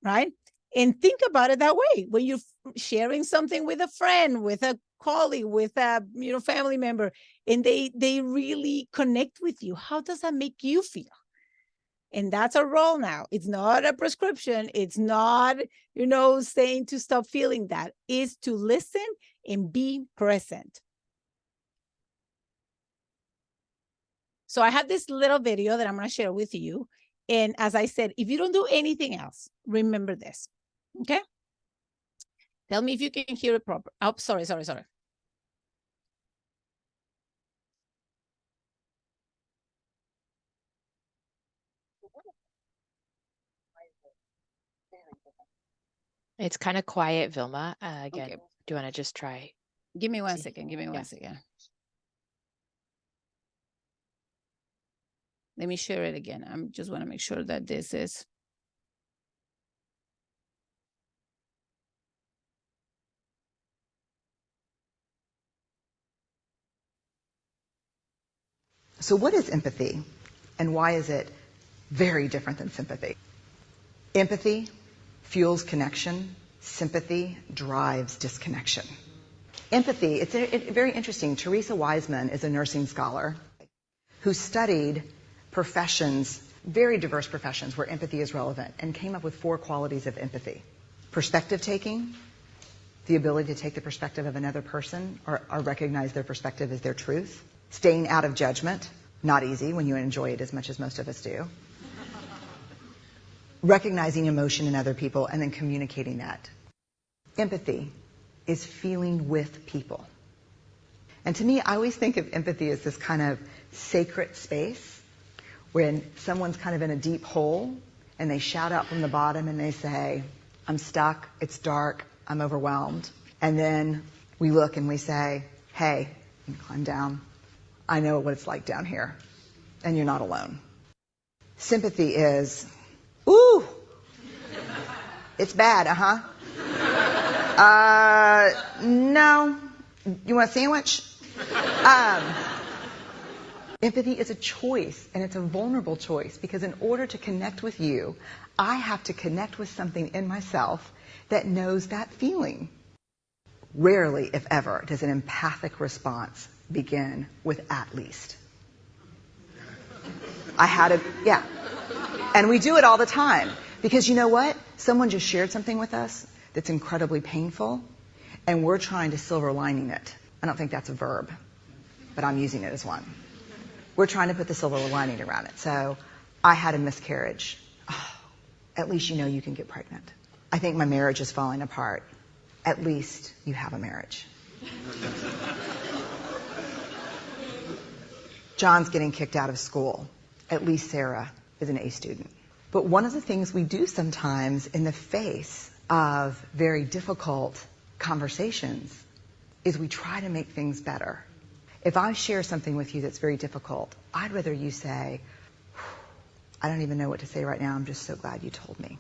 right? And think about it that way. When you're sharing something with a friend, with a colleague, with a family member, and they really connect with you, how does that make you feel? And that's a role now. It's not a prescription. It's not, saying to stop feeling that. It's to listen and be present. So I have this little video that I'm going to share with you. And as I said, if you don't do anything else, remember this. Okay? Tell me if you can hear it proper. Oh, sorry. It's kind of quiet, Vilma. Again, Okay. do you want to just try? Give me one See. second. Give me Yeah. one second. Let me share it again. I just want to make sure that this is. So what is empathy, and why is it very different than sympathy? Empathy fuels connection. Sympathy drives disconnection. Empathy, it's very interesting. Teresa Wiseman is a nursing scholar who studied professions, very diverse professions where empathy is relevant, and came up with 4 qualities of empathy. Perspective taking, the ability to take the perspective of another person or recognize their perspective as their truth. Staying out of judgment, not easy when you enjoy it as much as most of us do. Recognizing emotion in other people and then communicating that. Empathy is feeling with people. And to me, I always think of empathy as this kind of sacred space when someone's kind of in a deep hole and they shout out from the bottom and they say, I'm stuck, it's dark, I'm overwhelmed. And then we look and we say, hey, you climb down. I know what it's like down here, and you're not alone. Sympathy is, ooh, it's bad, no. You want a sandwich? Empathy is a choice, and it's a vulnerable choice, because in order to connect with you, I have to connect with something in myself that knows that feeling. Rarely, if ever, does an empathic response begin with at least. Yeah. And we do it all the time. Because you know what? Someone just shared something with us that's incredibly painful, and we're trying to silver lining it. I don't think that's a verb, but I'm using it as one. We're trying to put the silver lining around it. So, I had a miscarriage. Oh, at least you know you can get pregnant. I think my marriage is falling apart. At least you have a marriage. John's getting kicked out of school. At least Sarah is an A student. But one of the things we do sometimes in the face of very difficult conversations is we try to make things better. If I share something with you that's very difficult, I'd rather you say, I don't even know what to say right now, I'm just so glad you told me.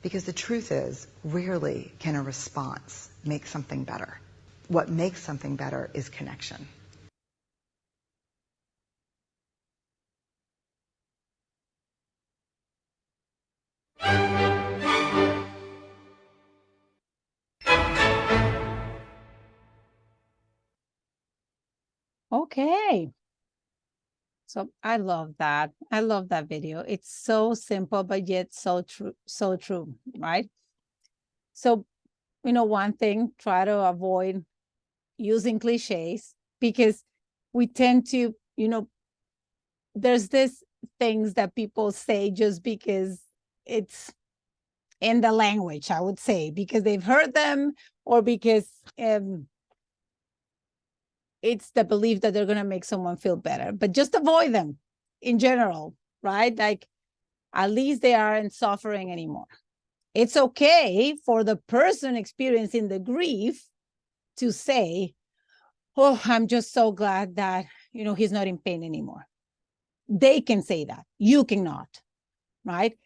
Because the truth is, rarely can a response make something better. What makes something better is connection. Okay. So I love that. I love that video. It's so simple, but yet so true, right? So, one thing, try to avoid using cliches, because we tend to, there's this things that people say just because it's in the language, I would say, because they've heard them, or because it's the belief that they're going to make someone feel better. But just avoid them in general. right? Like, at least they aren't suffering anymore. It's okay for the person experiencing the grief to say, oh, I'm just so glad that, he's not in pain anymore. They can say that. You cannot, right?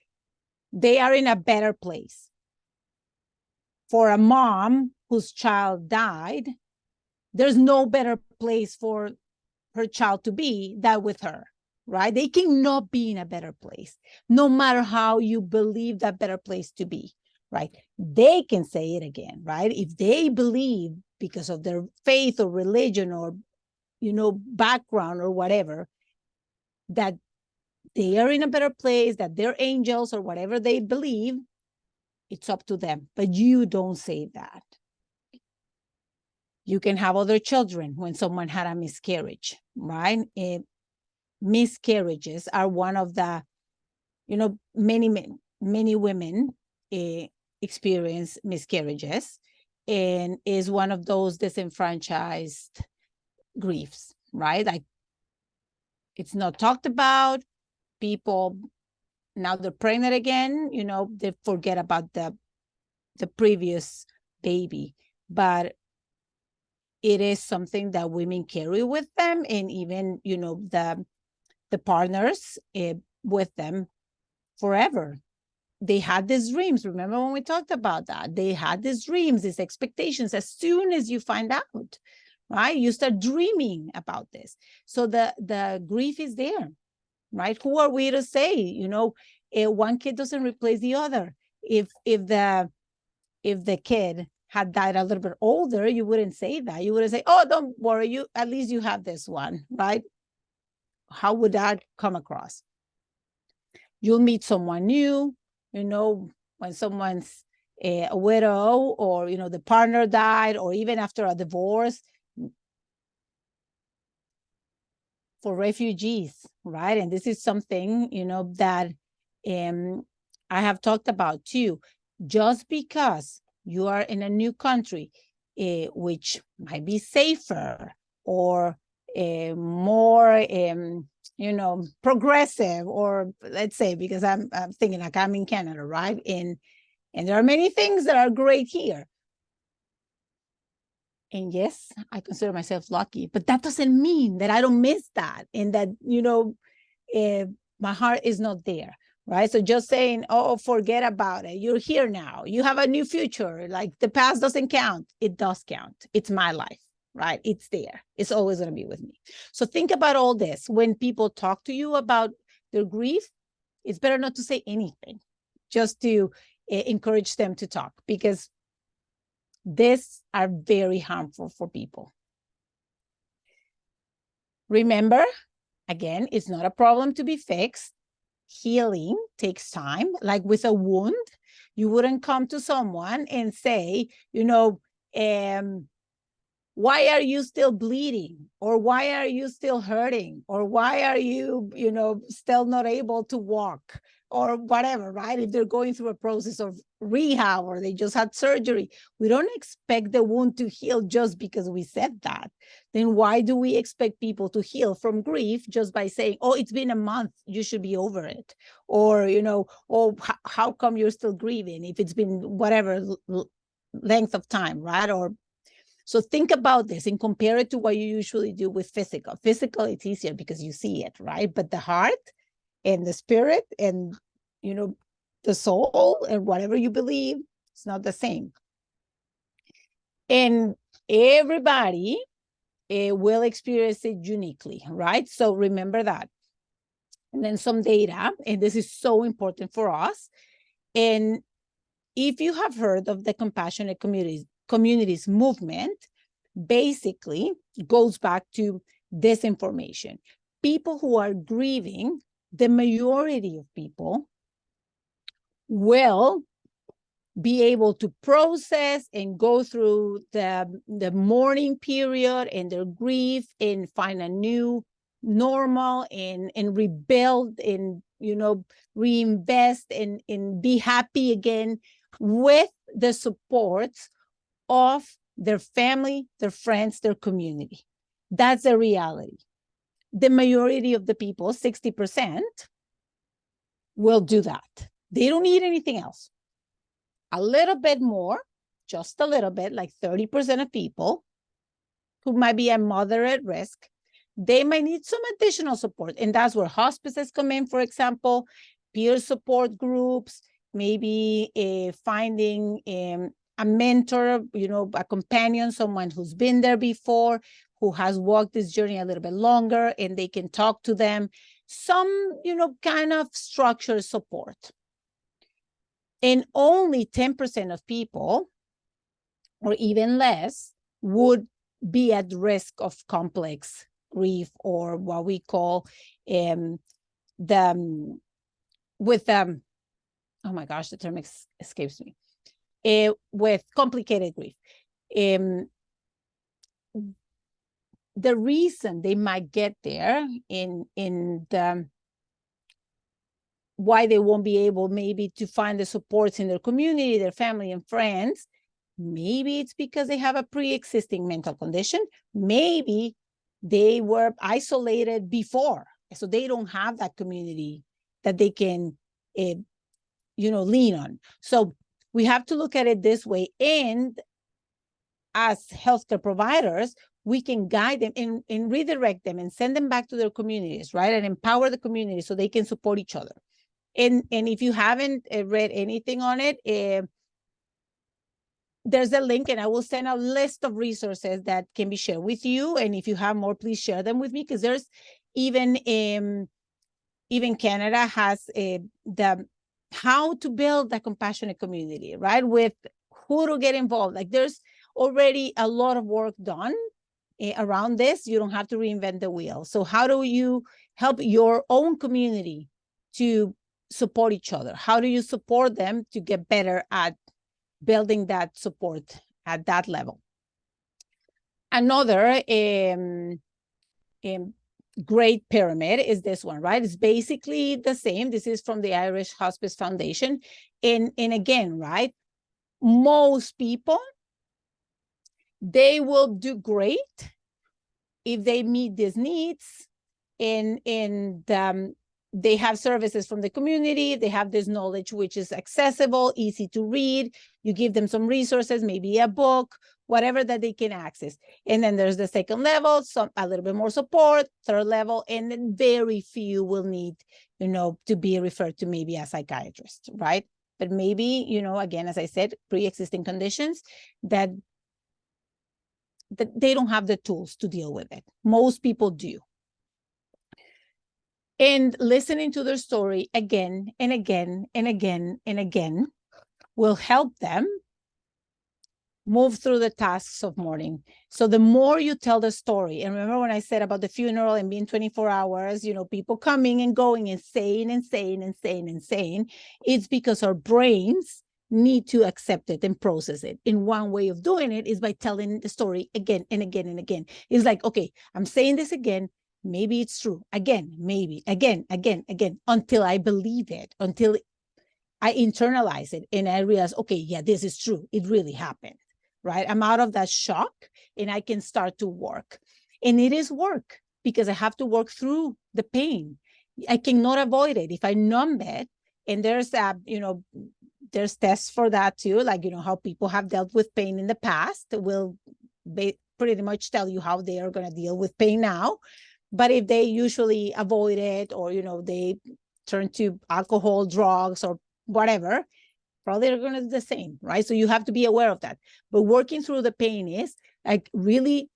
They are in a better place. For a mom whose child died, there's no better place for her child to be than with her, right? They cannot be in a better place, no matter how you believe that better place to be, right? They can say it again, right? If they believe because of their faith or religion or, background or whatever, that they are in a better place, that they're angels or whatever they believe, it's up to them. But you don't say that. You can have other children when someone had a miscarriage, right? Miscarriages are one of the, many women experience miscarriages, and is one of those disenfranchised griefs, right? Like, it's not talked about. People, now they're pregnant again, they forget about the previous baby, but it is something that women carry with them, and even, the partners with them forever. They had these dreams. Remember when we talked about that? They had these dreams, these expectations. As soon as you find out, right, you start dreaming about this. So the grief is there, right? Who are we to say, one kid doesn't replace the other. If the kid had died a little bit older, you wouldn't say that. You wouldn't say, oh, don't worry, at least you have this one, right? How would that come across? You'll meet someone new, when someone's a widow, or, the partner died, or even after a divorce. For refugees, right? And this is something, that I have talked about too. Just because you are in a new country, which might be safer or more, progressive, or let's say, because I'm thinking like I'm in Canada, right? And there are many things that are great here. And yes, I consider myself lucky, but that doesn't mean that I don't miss that, and that, my heart is not there, right? So just saying, oh, forget about it. You're here now. You have a new future. Like, the past doesn't count. It does count. It's my life, right? It's there. It's always going to be with me. So think about all this. When people talk to you about their grief, it's better not to say anything, just to encourage them to talk, because these are very harmful for people. Remember, again, it's not a problem to be fixed. Healing takes time. Like with a wound, you wouldn't come to someone and say, why are you still bleeding? Or why are you still hurting? Or why are you, still not able to walk? Or whatever, right? If they're going through a process of rehab, or they just had surgery, we don't expect the wound to heal just because we said that. Then why do we expect people to heal from grief just by saying, oh, it's been a month, you should be over it? Or, oh, how come you're still grieving if it's been whatever length of time, right? Or so think about this and compare it to what you usually do with physical. Physical, it's easier because you see it, right? But the heart and the spirit and, the soul and whatever you believe, it's not the same. And everybody will experience it uniquely, right? So remember that. And then some data, and this is so important for us. And if you have heard of the Compassionate Communities movement, basically goes back to this information. People who are grieving, the majority of people will be able to process and go through the mourning period and their grief and find a new normal and rebuild and, reinvest and be happy again with the support of their family, their friends, their community. That's the reality. The majority of the people, 60%, will do that. They don't need anything else. A little bit more, just a little bit, like 30% of people who might be at moderate risk, they might need some additional support. And that's where hospices come in, for example, peer support groups, maybe finding a mentor, a companion, someone who's been there before, who has walked this journey a little bit longer, and they can talk to them. Some, kind of structured support. And only 10% of people, or even less, would be at risk of complex grief, or what we call oh my gosh, the term escapes me, with complicated grief. The reason they might get there in the why they won't be able maybe to find the supports in their community, their family and friends, maybe it's because they have a pre-existing mental condition. Maybe they were isolated before, so they don't have that community that they can, lean on. So we have to look at it this way. And as healthcare providers, we can guide them and redirect them and send them back to their communities, right? And empower the community so they can support each other. And if you haven't read anything on it, there's a link, and I will send a list of resources that can be shared with you. And if you have more, please share them with me, because there's even Canada has the how to build a compassionate community, right? With who to get involved. Like, there's already a lot of work done around this. You don't have to reinvent the wheel. So how do you help your own community to support each other? How do you support them to get better at building that support at that level? Another great pyramid is this one, right? It's basically the same. This is from the Irish Hospice Foundation. And again, right, most people, they will do great if they meet these needs, and they have services from the community. They have this knowledge which is accessible, easy to read. You give them some resources, maybe a book, whatever that they can access. And then there's the second level, a little bit more support, third level, and then very few will need, to be referred to maybe a psychiatrist, right? But maybe, again, as I said, pre-existing conditions that they don't have the tools to deal with it. Most people do. And listening to their story again and again and again and again will help them move through the tasks of mourning. So the more you tell the story, and remember when I said about the funeral and being 24 hours, people coming and going and saying and saying and saying and saying, it's because our brains need to accept it and process it. And one way of doing it is by telling the story again and again and again. It's like, okay, I'm saying this again. Maybe it's true. Again, maybe, again, until I believe it, until I internalize it and I realize, okay, yeah, this is true. It really happened, right? I'm out of that shock and I can start to work. And it is work because I have to work through the pain. I cannot avoid it. If I numb it, and there's there's tests for that too, like, how people have dealt with pain in the past will pretty much tell you how they are going to deal with pain now. But if they usually avoid it, or, they turn to alcohol, drugs, or whatever, probably they're going to do the same, right? So you have to be aware of that. But working through the pain is like really,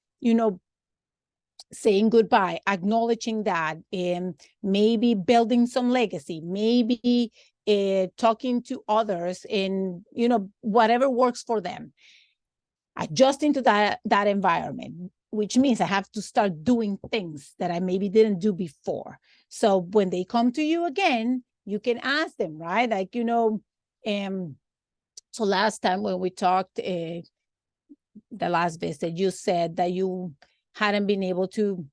saying goodbye, acknowledging that, and maybe building some legacy, maybe talking to others, and, whatever works for them. Adjusting to that environment, which means I have to start doing things that I maybe didn't do before. So when they come to you again, you can ask them, right? Like, so last time when we talked, the last visit, you said that you hadn't been able to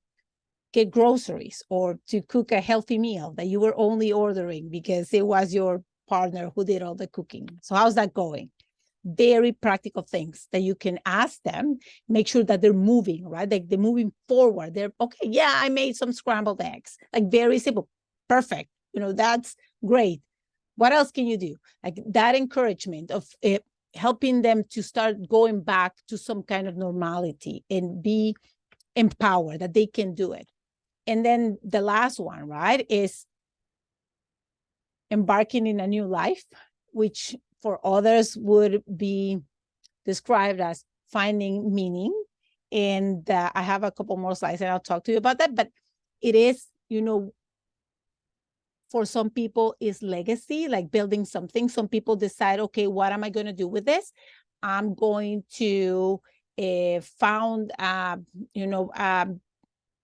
get groceries or to cook a healthy meal, that you were only ordering because it was your partner who did all the cooking. So how's that going? Very practical things that you can ask them, make sure that they're moving, right? Like they're moving forward. They're okay. Yeah, I made some scrambled eggs, like very simple. Perfect. that's great. What else can you do? Like that encouragement of helping them to start going back to some kind of normality and be empowered that they can do it. And then the last one, right, is embarking in a new life, which for others would be described as finding meaning. And I have a couple more slides and I'll talk to you about that. But it is, for some people is legacy, like building something. Some people decide, okay, what am I going to do with this? I'm going to found,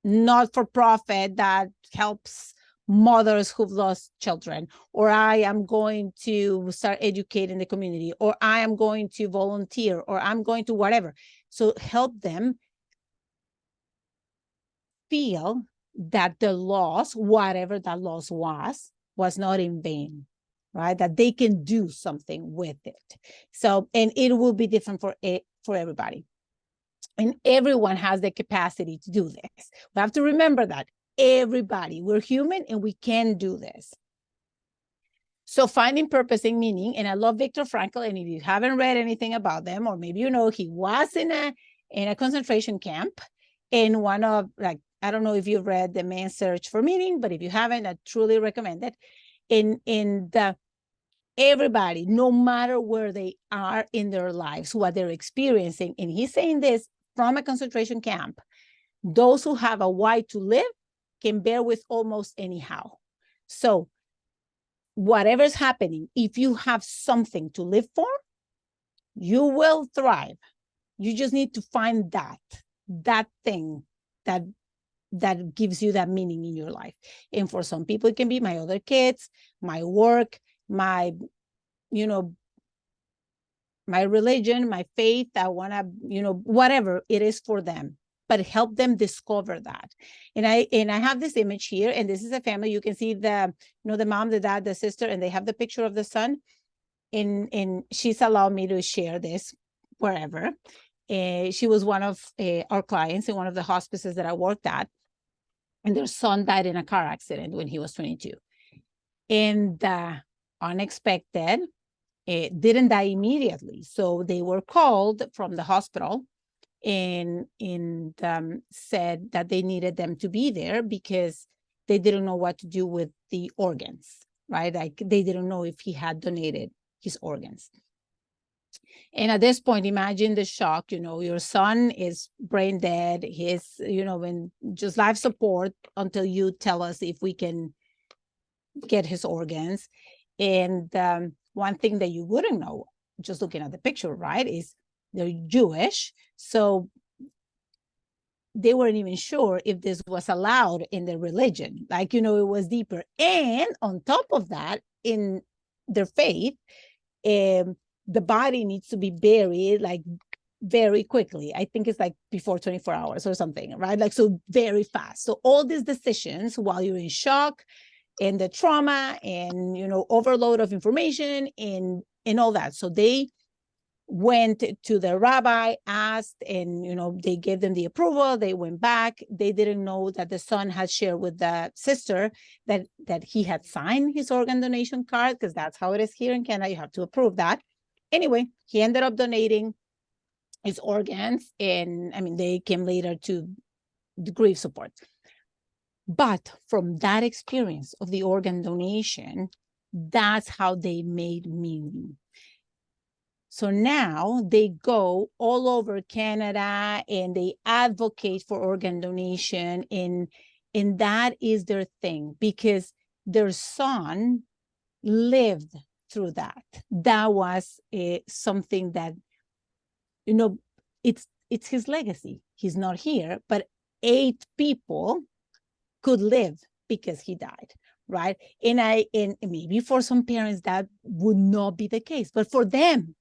not-for-profit that helps mothers who've lost children, or I am going to start educating the community, or I am going to volunteer, or I'm going to whatever. So help them feel that the loss, whatever that loss was not in vain, right? That they can do something with it. So, and it will be different for everybody. And everyone has the capacity to do this. We have to remember that everybody, we're human and we can do this. So finding purpose and meaning, and I love Viktor Frankl, and if you haven't read anything about them, or maybe he was in a concentration camp, in one of, like, I don't know if you've read The Man's Search for Meaning, but if you haven't, I truly recommend it. Everybody, no matter where they are in their lives, what they're experiencing, and he's saying this from a concentration camp, those who have a why to live can bear with almost anyhow. So whatever's happening, if you have something to live for, you will thrive. You just need to find that thing that gives you that meaning in your life. And for some people, it can be my other kids, my work, my religion, my faith. I want to, whatever it is for them, but help them discover that. And I have this image here, and this is a family. You can see the mom, the dad, the sister, and they have the picture of the son. And she's allowed me to share this wherever. She was one of our clients in one of the hospices that I worked at, and their son died in a car accident when he was 22. And unexpected, didn't die immediately. So they were called from the hospital and said that they needed them to be there because they didn't know what to do with the organs, right? Like they didn't know if he had donated his organs. And at this point, imagine the shock, your son is brain dead, he's, in just life support until you tell us if we can get his organs. And one thing that you wouldn't know, just looking at the picture, right, is they're Jewish. So they weren't even sure if this was allowed in their religion. Like, it was deeper. And on top of that, in their faith, the body needs to be buried like very quickly. I think it's like before 24 hours or something, right? Like, so very fast. So all these decisions while you're in shock and the trauma and, overload of information and all that. So they went to the rabbi, asked, and, they gave them the approval. They went back. They didn't know that the son had shared with the sister that he had signed his organ donation card, because that's how it is here in Canada. You have to approve that. Anyway, he ended up donating his organs, and they came later to the grief support. But from that experience of the organ donation, that's how they made meaning. So now they go all over Canada and they advocate for organ donation, and that is their thing, because their son lived through that. That was something that, it's his legacy. He's not here, but 8 people could live because he died, right? And maybe for some parents that would not be the case, but for them,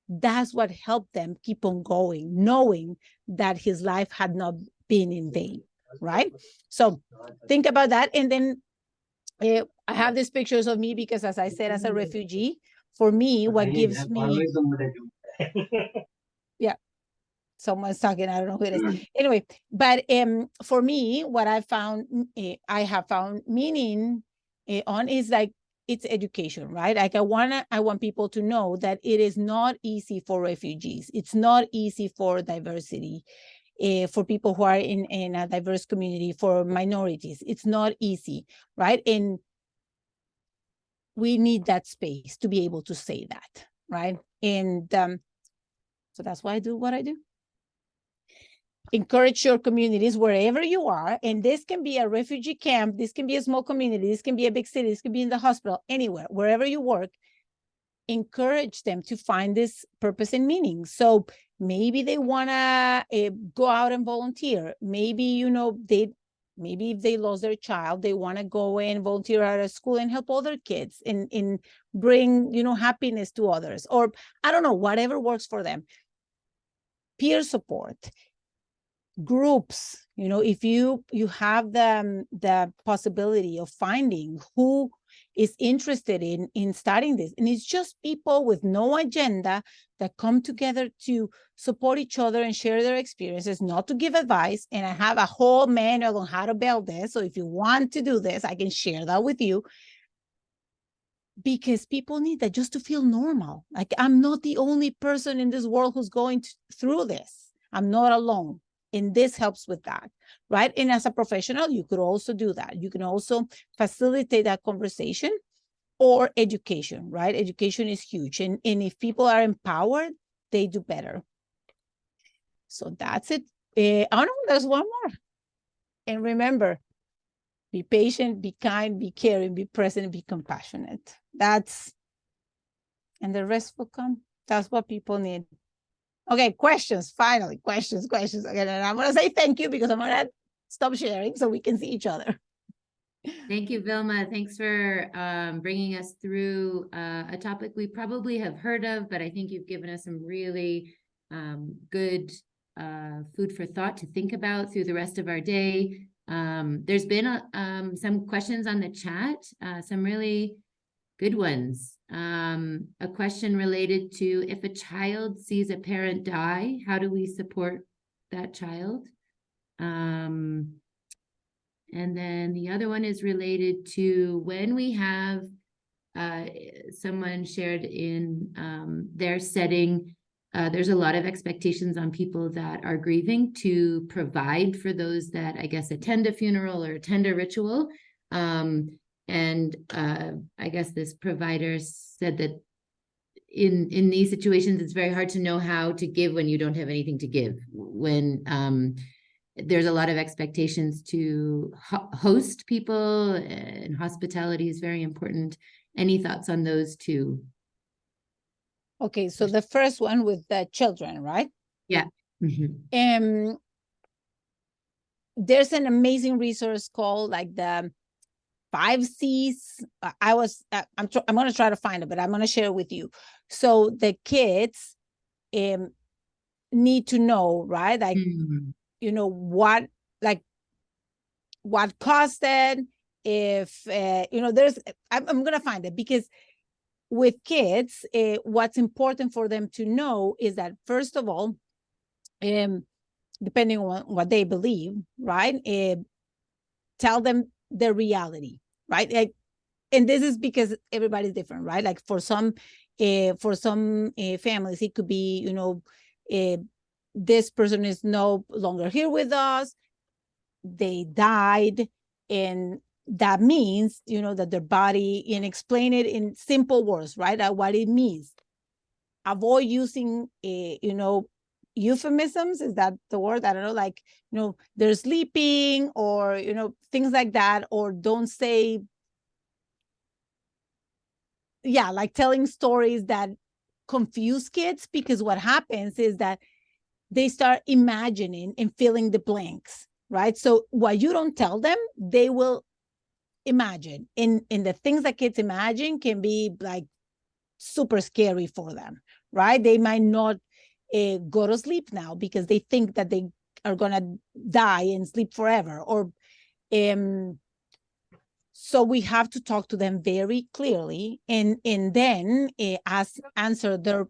that's what helped them keep on going, knowing that his life had not been in vain, right? So think about that. And then I have these pictures of me because, as I said, as a refugee, for me, what gives me... Yeah, someone's talking, I don't know who it is. Anyway, but for me, what I have found meaning on is like, it's education, right? Like I want people to know that it is not easy for refugees. It's not easy for diversity, for people who are in a diverse community, for minorities. It's not easy, right? And we need that space to be able to say that, right? And so that's why I do what I do. Encourage your communities wherever you are. And this can be a refugee camp. This can be a small community. This can be a big city. This can be in the hospital, anywhere, wherever you work. Encourage them to find this purpose and meaning. So maybe they want to go out and volunteer. Maybe, maybe if they lost their child, they want to go and volunteer at a school and help other kids and bring, happiness to others. Or I don't know, whatever works for them. Peer support. Groups, if you have the possibility of finding who is interested in studying this, and it's just people with no agenda that come together to support each other and share their experiences, not to give advice. And I have a whole manual on how to build this, so if you want to do this, I can share that with you, because people need that just to feel normal. Like, I'm not the only person in this world who's going through this. I'm not alone. And this helps with that, right? And as a professional, you could also do that. You can also facilitate that conversation, or education, right? Education is huge. And if people are empowered, they do better. So that's it. Oh no, there's one more. And remember, be patient, be kind, be caring, be present, be compassionate. And the rest will come. That's what people need. Okay, questions, finally, questions. Okay, and I'm going to say thank you, because I'm going to stop sharing so we can see each other. Thank you, Vilma. Thanks for bringing us through a topic we probably have heard of, but I think you've given us some really good food for thought to think about through the rest of our day. There's been some questions on the chat, some really good ones. A question related to, if a child sees a parent die, how do we support that child? And then the other one is related to, when we have someone shared in their setting, there's a lot of expectations on people that are grieving to provide for those that, I guess, attend a funeral or attend a ritual. And I guess this provider said that in these situations, it's very hard to know how to give when you don't have anything to give. When there's a lot of expectations to host people, and hospitality is very important. Any thoughts on those two? Okay, so the first one with the children, right? Yeah. Mm-hmm. There's an amazing resource called like the 5 C's. I'm going to try to find it, but I'm going to share it with you. So the kids need to know, right? Like, what caused it. If, I'm going to find it, because with kids, what's important for them to know is that, first of all, depending on what they believe, right? Tell them the reality, right? Like, and this is because everybody's different, right? Like for some families, it could be, this person is no longer here with us. They died, and that means, that their body, and explain it in simple words, right? What it means. Avoid using, euphemisms. Is that the word? I don't know, like, they're sleeping, or, things like that, or don't say, like telling stories that confuse kids, because what happens is that they start imagining and filling the blanks, right? So what you don't tell them, they will imagine. And the things that kids imagine can be like super scary for them, right? They might not go to sleep now because they think that they are going to die and sleep forever. Or so we have to talk to them very clearly, and then answer their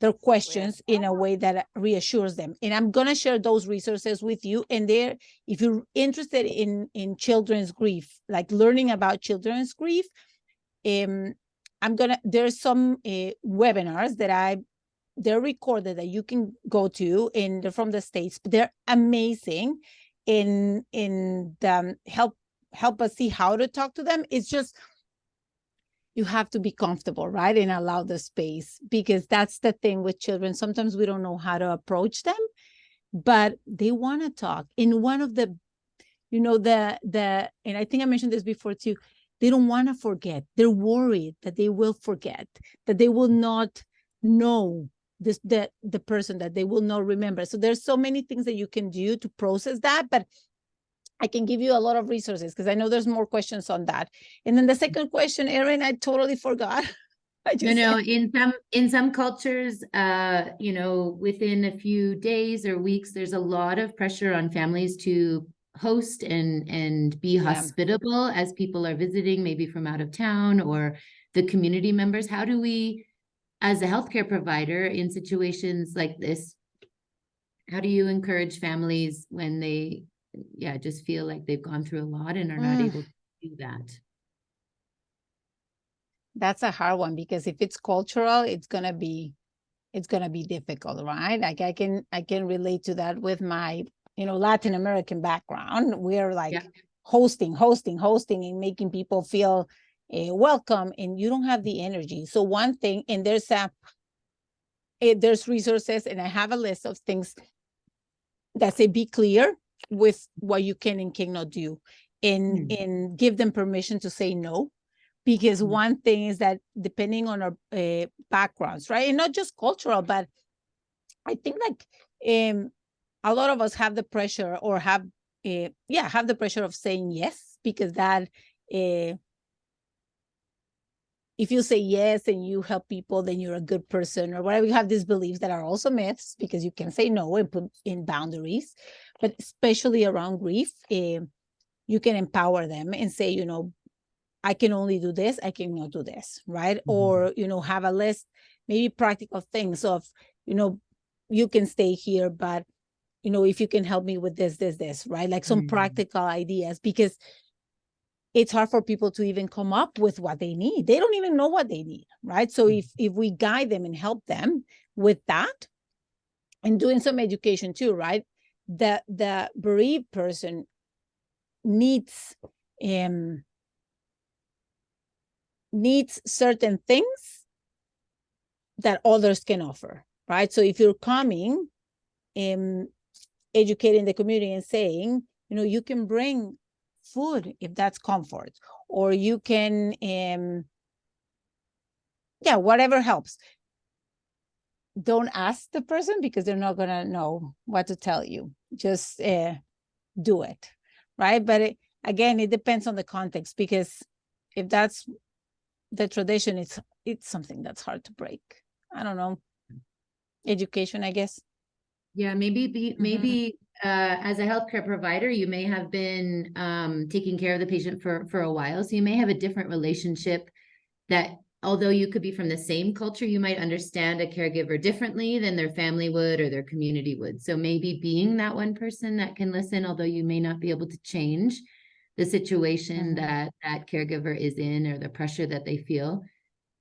their questions in a way that reassures them. And I'm going to share those resources with you. And there, if you're interested in children's grief, like learning about children's grief, there's some webinars that they're recorded that you can go to, and they're from the States, but they're amazing in help us see how to talk to them. It's just, you have to be comfortable, right? And allow the space, because that's the thing with children. Sometimes we don't know how to approach them, but they want to talk. In one of the, and I think I mentioned this before too, they don't want to forget. They're worried that they will forget, that they will not know the person, that they will not remember. So there's so many things that you can do to process that, but I can give you a lot of resources because I know there's more questions on that. And then the second question, Erin, I totally forgot. In some cultures, within a few days or weeks, there's a lot of pressure on families to host and be hospitable as people are visiting, maybe from out of town, or the community members. How do we, as a healthcare provider in situations like this, how do you encourage families when they just feel like they've gone through a lot and are not able to do that? That's a hard one, because if it's cultural, it's gonna be difficult, right? Like I can relate to that with my Latin American background. We're like hosting and making people feel welcome, and you don't have the energy. So one thing, and there's resources, and I have a list of things that say be clear with what you can and cannot do, and give them permission to say no. Because one thing is that depending on our backgrounds, right? And not just cultural, but I think like a lot of us have the pressure, or have the pressure of saying yes, because that if you say yes and you help people, then you're a good person, or whatever. You have these beliefs that are also myths, because you can say no and put in boundaries. But especially around grief, you can empower them and say, I can only do this, I cannot do this, right? Or, have a list, maybe practical things of, you can stay here, but, if you can help me with this, right? Like some practical ideas, because it's hard for people to even come up with what they need. They don't even know what they need, right? So if we guide them and help them with that, and doing some education too, right? The bereaved person needs certain things that others can offer, right? So if you're coming, educating the community and saying, you can bring food if that's comfort, or you can, whatever helps. Don't ask the person, because they're not going to know what to tell you. Just do it, right? But again, it depends on the context, because if that's the tradition, it's something that's hard to break. I don't know. Education, I guess. Yeah, maybe as a healthcare provider, you may have been taking care of the patient for a while, so you may have a different relationship. That although you could be from the same culture, you might understand a caregiver differently than their family would or their community would. So maybe being that one person that can listen, although you may not be able to change the situation that caregiver is in, or the pressure that they feel,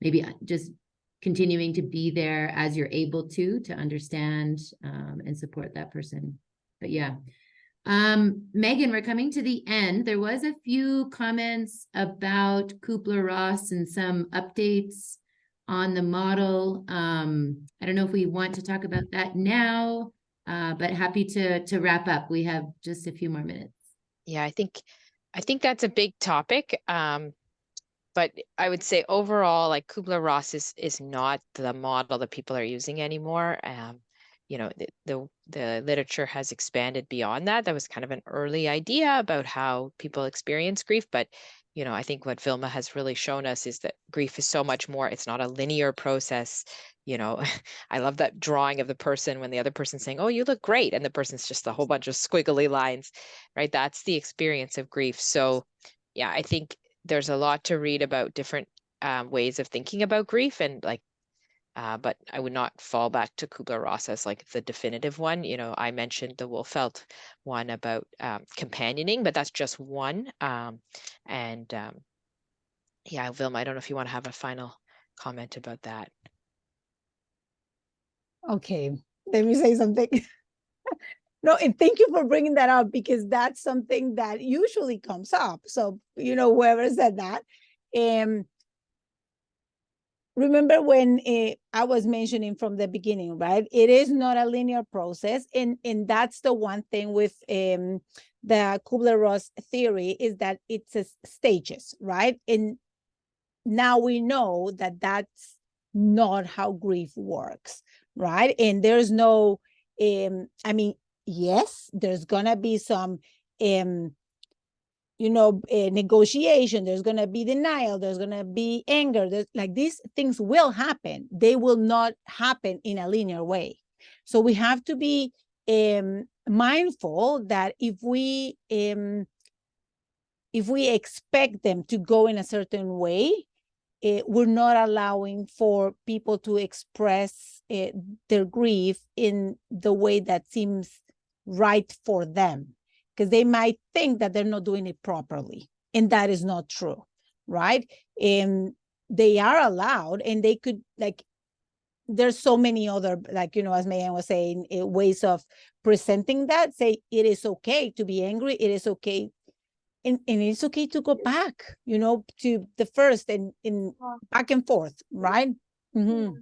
maybe just continuing to be there as you're able to understand and support that person. But Megan, we're coming to the end. There was a few comments about Kubler-Ross and some updates on the model. I don't know if we want to talk about that now, but happy to wrap up. We have just a few more minutes. Yeah, I think that's a big topic. But I would say overall, like Kubler-Ross is not the model that people are using anymore. The literature has expanded beyond that. That was kind of an early idea about how people experience grief. But, I think what Vilma has really shown us is that grief is so much more. It's not a linear process. I love that drawing of the person when the other person's saying, "Oh, you look great." And the person's just a whole bunch of squiggly lines, right? That's the experience of grief. So yeah, I think there's a lot to read about different ways of thinking about grief, and like but I would not fall back to Kubler-Ross as like the definitive one. You know, I mentioned the Wolfelt one about companioning, but that's just one. Yeah, Vilma, I don't know if you want to have a final comment about that. Okay, let me say something. No, and thank you for bringing that up, because that's something that usually comes up. So, you know, whoever said that. Remember when I was mentioning from the beginning, right? It is not a linear process. And that's the one thing with the Kubler-Ross theory, is that it's stages, right? And now we know that that's not how grief works, right? And there's no, I mean, yes, there's gonna be some, negotiation, there's going to be denial, there's going to be anger, there's like these things will happen. They will not happen in a linear way. So we have to be mindful that if we expect them to go in a certain way, we're not allowing for people to express their grief in the way that seems right for them, because they might think that they're not doing it properly, and that is not true, right? And they are allowed, and they could, like, there's so many other, like, as Megan was saying, ways of presenting that. Say it is okay to be angry, it is okay, and it's okay to go back, to the first, and back and forth, right? Mm-hmm.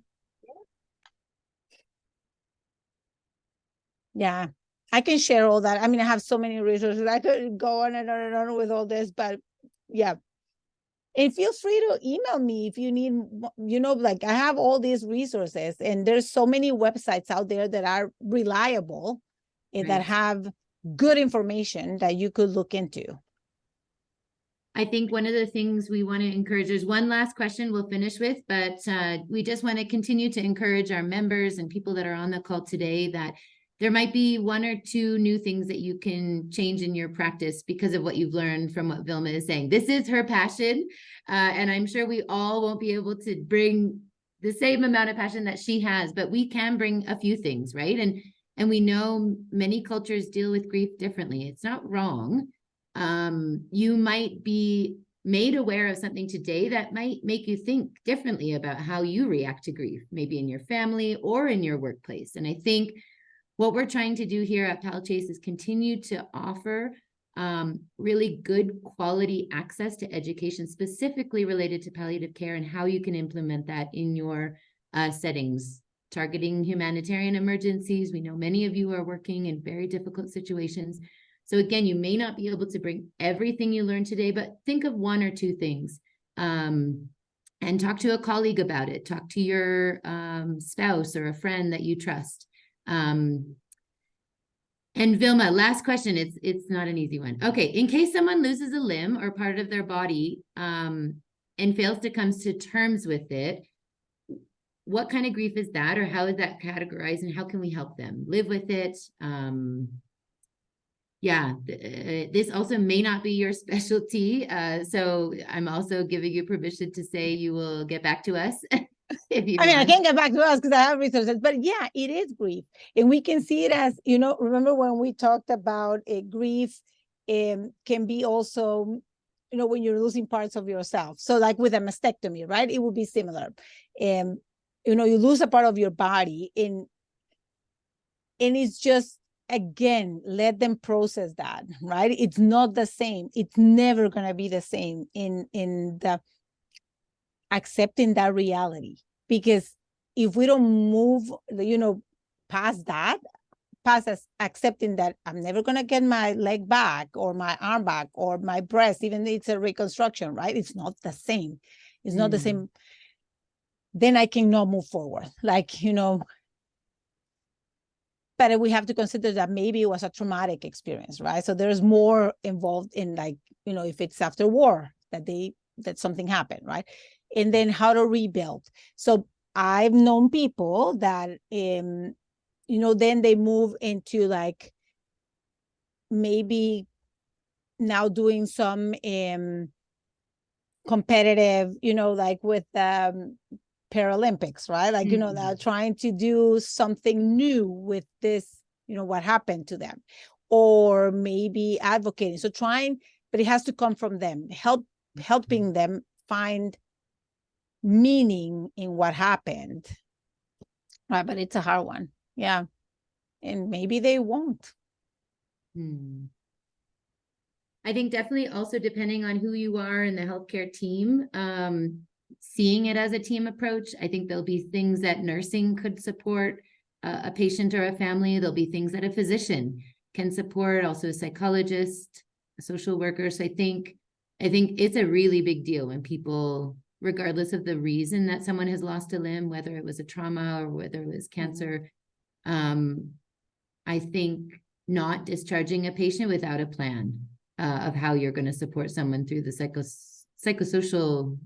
Yeah, I can share all that. I mean, I have so many resources. I could go on and on and on with all this, but yeah. And feel free to email me if you need, like, I have all these resources, and there's so many websites out there that are reliable and that have good information that you could look into. I think one of the things we want to encourage, there's one last question we'll finish with, but we just want to continue to encourage our members and people that are on the call today that there might be one or two new things that you can change in your practice because of what you've learned from what Vilma is saying. This is her passion, and I'm sure we all won't be able to bring the same amount of passion that she has, but we can bring a few things, right? And we know many cultures deal with grief differently. It's not wrong. You might be made aware of something today that might make you think differently about how you react to grief, maybe in your family or in your workplace. And I think what we're trying to do here at Pal Chase is continue to offer really good quality access to education specifically related to palliative care and how you can implement that in your settings, targeting humanitarian emergencies. We know many of you are working in very difficult situations. So again, you may not be able to bring everything you learned today, but think of one or two things and talk to a colleague about it. Talk to your spouse or a friend that you trust. And Vilma, last question. It's not an easy one. Okay, in case someone loses a limb or part of their body and fails to come to terms with it, what kind of grief is that, or how is that categorized, and how can we help them live with it? This also may not be your specialty, so I'm also giving you permission to say you will get back to us. I can't get back to us because I have resources, but yeah, it is grief. And we can see it as, remember when we talked about grief can be also, when you're losing parts of yourself. So like with a mastectomy, right? It would be similar. You lose a part of your body and it's just, again, let them process that, right? It's not the same. It's never going to be the same in the accepting that reality. Because if we don't move, past that, past accepting that I'm never going to get my leg back or my arm back or my breast, even though it's a reconstruction, right? It's not the same. It's not the same. Then I cannot move forward. But we have to consider that maybe it was a traumatic experience, right? So there's more involved in, if it's after war that something happened, right? And then how to rebuild. So I've known people that, then they move into maybe now doing some competitive, with Paralympics, right? Like, you know, they're trying to do something new with this, you know, what happened to them, or maybe advocating. So trying, but it has to come from them, helping them find meaning in what happened. Right, but it's a hard one. Yeah. And maybe they won't. I think definitely also depending on who you are in the healthcare team, seeing it as a team approach. I think there'll be things that nursing could support a patient or a family. There'll be things that a physician can support, also a psychologist, a social worker. So I think it's a really big deal when people, regardless of the reason that someone has lost a limb, whether it was a trauma or whether it was cancer, I think not discharging a patient without a plan of how you're going to support someone through the psychosocial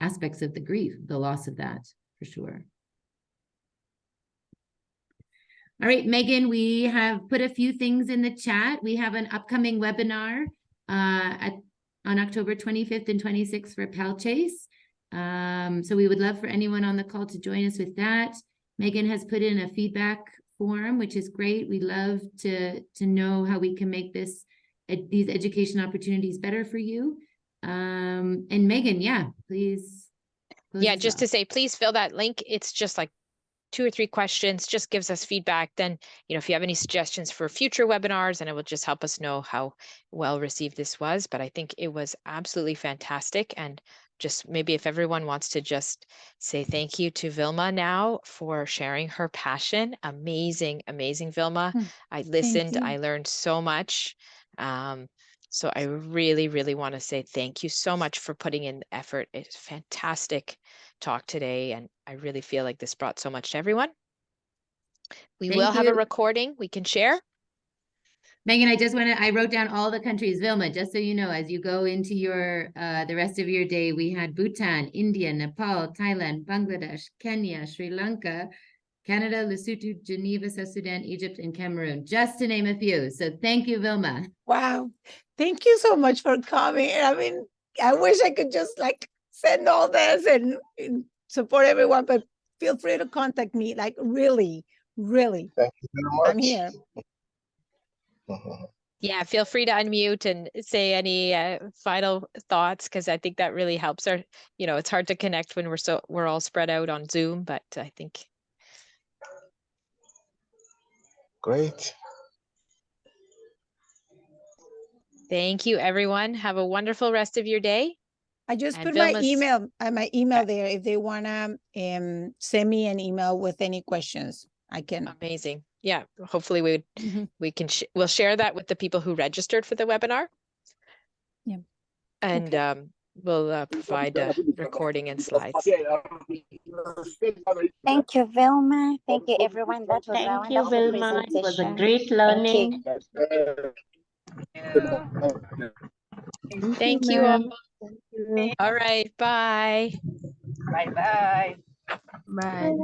aspects of the grief, the loss of that, for sure. All right, Megan, we have put a few things in the chat. We have an upcoming webinar on October 25th and 26th for Pal Chase. So we would love for anyone on the call to join us with that. Megan has put in a feedback form, which is great. We love to know how we can make these education opportunities better for you. And Megan, yeah, please. Yeah, just to say, please fill that link. It's just like 2 or 3 questions, just gives us feedback. Then, you know, if you have any suggestions for future webinars, and it will just help us know how well received this was. But I think it was absolutely fantastic. And just maybe if everyone wants to just say thank you to Vilma now for sharing her passion. Amazing, amazing, Vilma. I listened, I learned so much. So I really, really want to say thank you so much for putting in the effort. It's fantastic talk today, and I really feel like this brought so much to everyone. We will have a recording we can share. Megan, I wrote down all the countries. Vilma, just so you know, as you go into your the rest of your day, we had Bhutan, India, Nepal, Thailand, Bangladesh, Kenya, Sri Lanka, Canada, Lesotho, Geneva, South Sudan, Egypt, and Cameroon, just to name a few. So thank you, Vilma. Wow. Thank you so much for coming. I mean, I wish I could just like send all this and support everyone, but feel free to contact me. Like really, really. Thank you very much. I'm here. Yeah, feel free to unmute and say any final thoughts, because I think that really helps. Our, you know, it's hard to connect when we're all spread out on Zoom, but I think. Great. Thank you, everyone. Have a wonderful rest of your day. I just put my email there if they wanna send me an email with any questions. I can. Amazing. Yeah, hopefully we'll share that with the people who registered for the webinar. Yeah. And we'll provide a recording and slides. Thank you, Vilma. Thank you, everyone. That was a wonderful Vilma. It was a great learning. Thank you all. All right, bye. Bye-bye. Bye.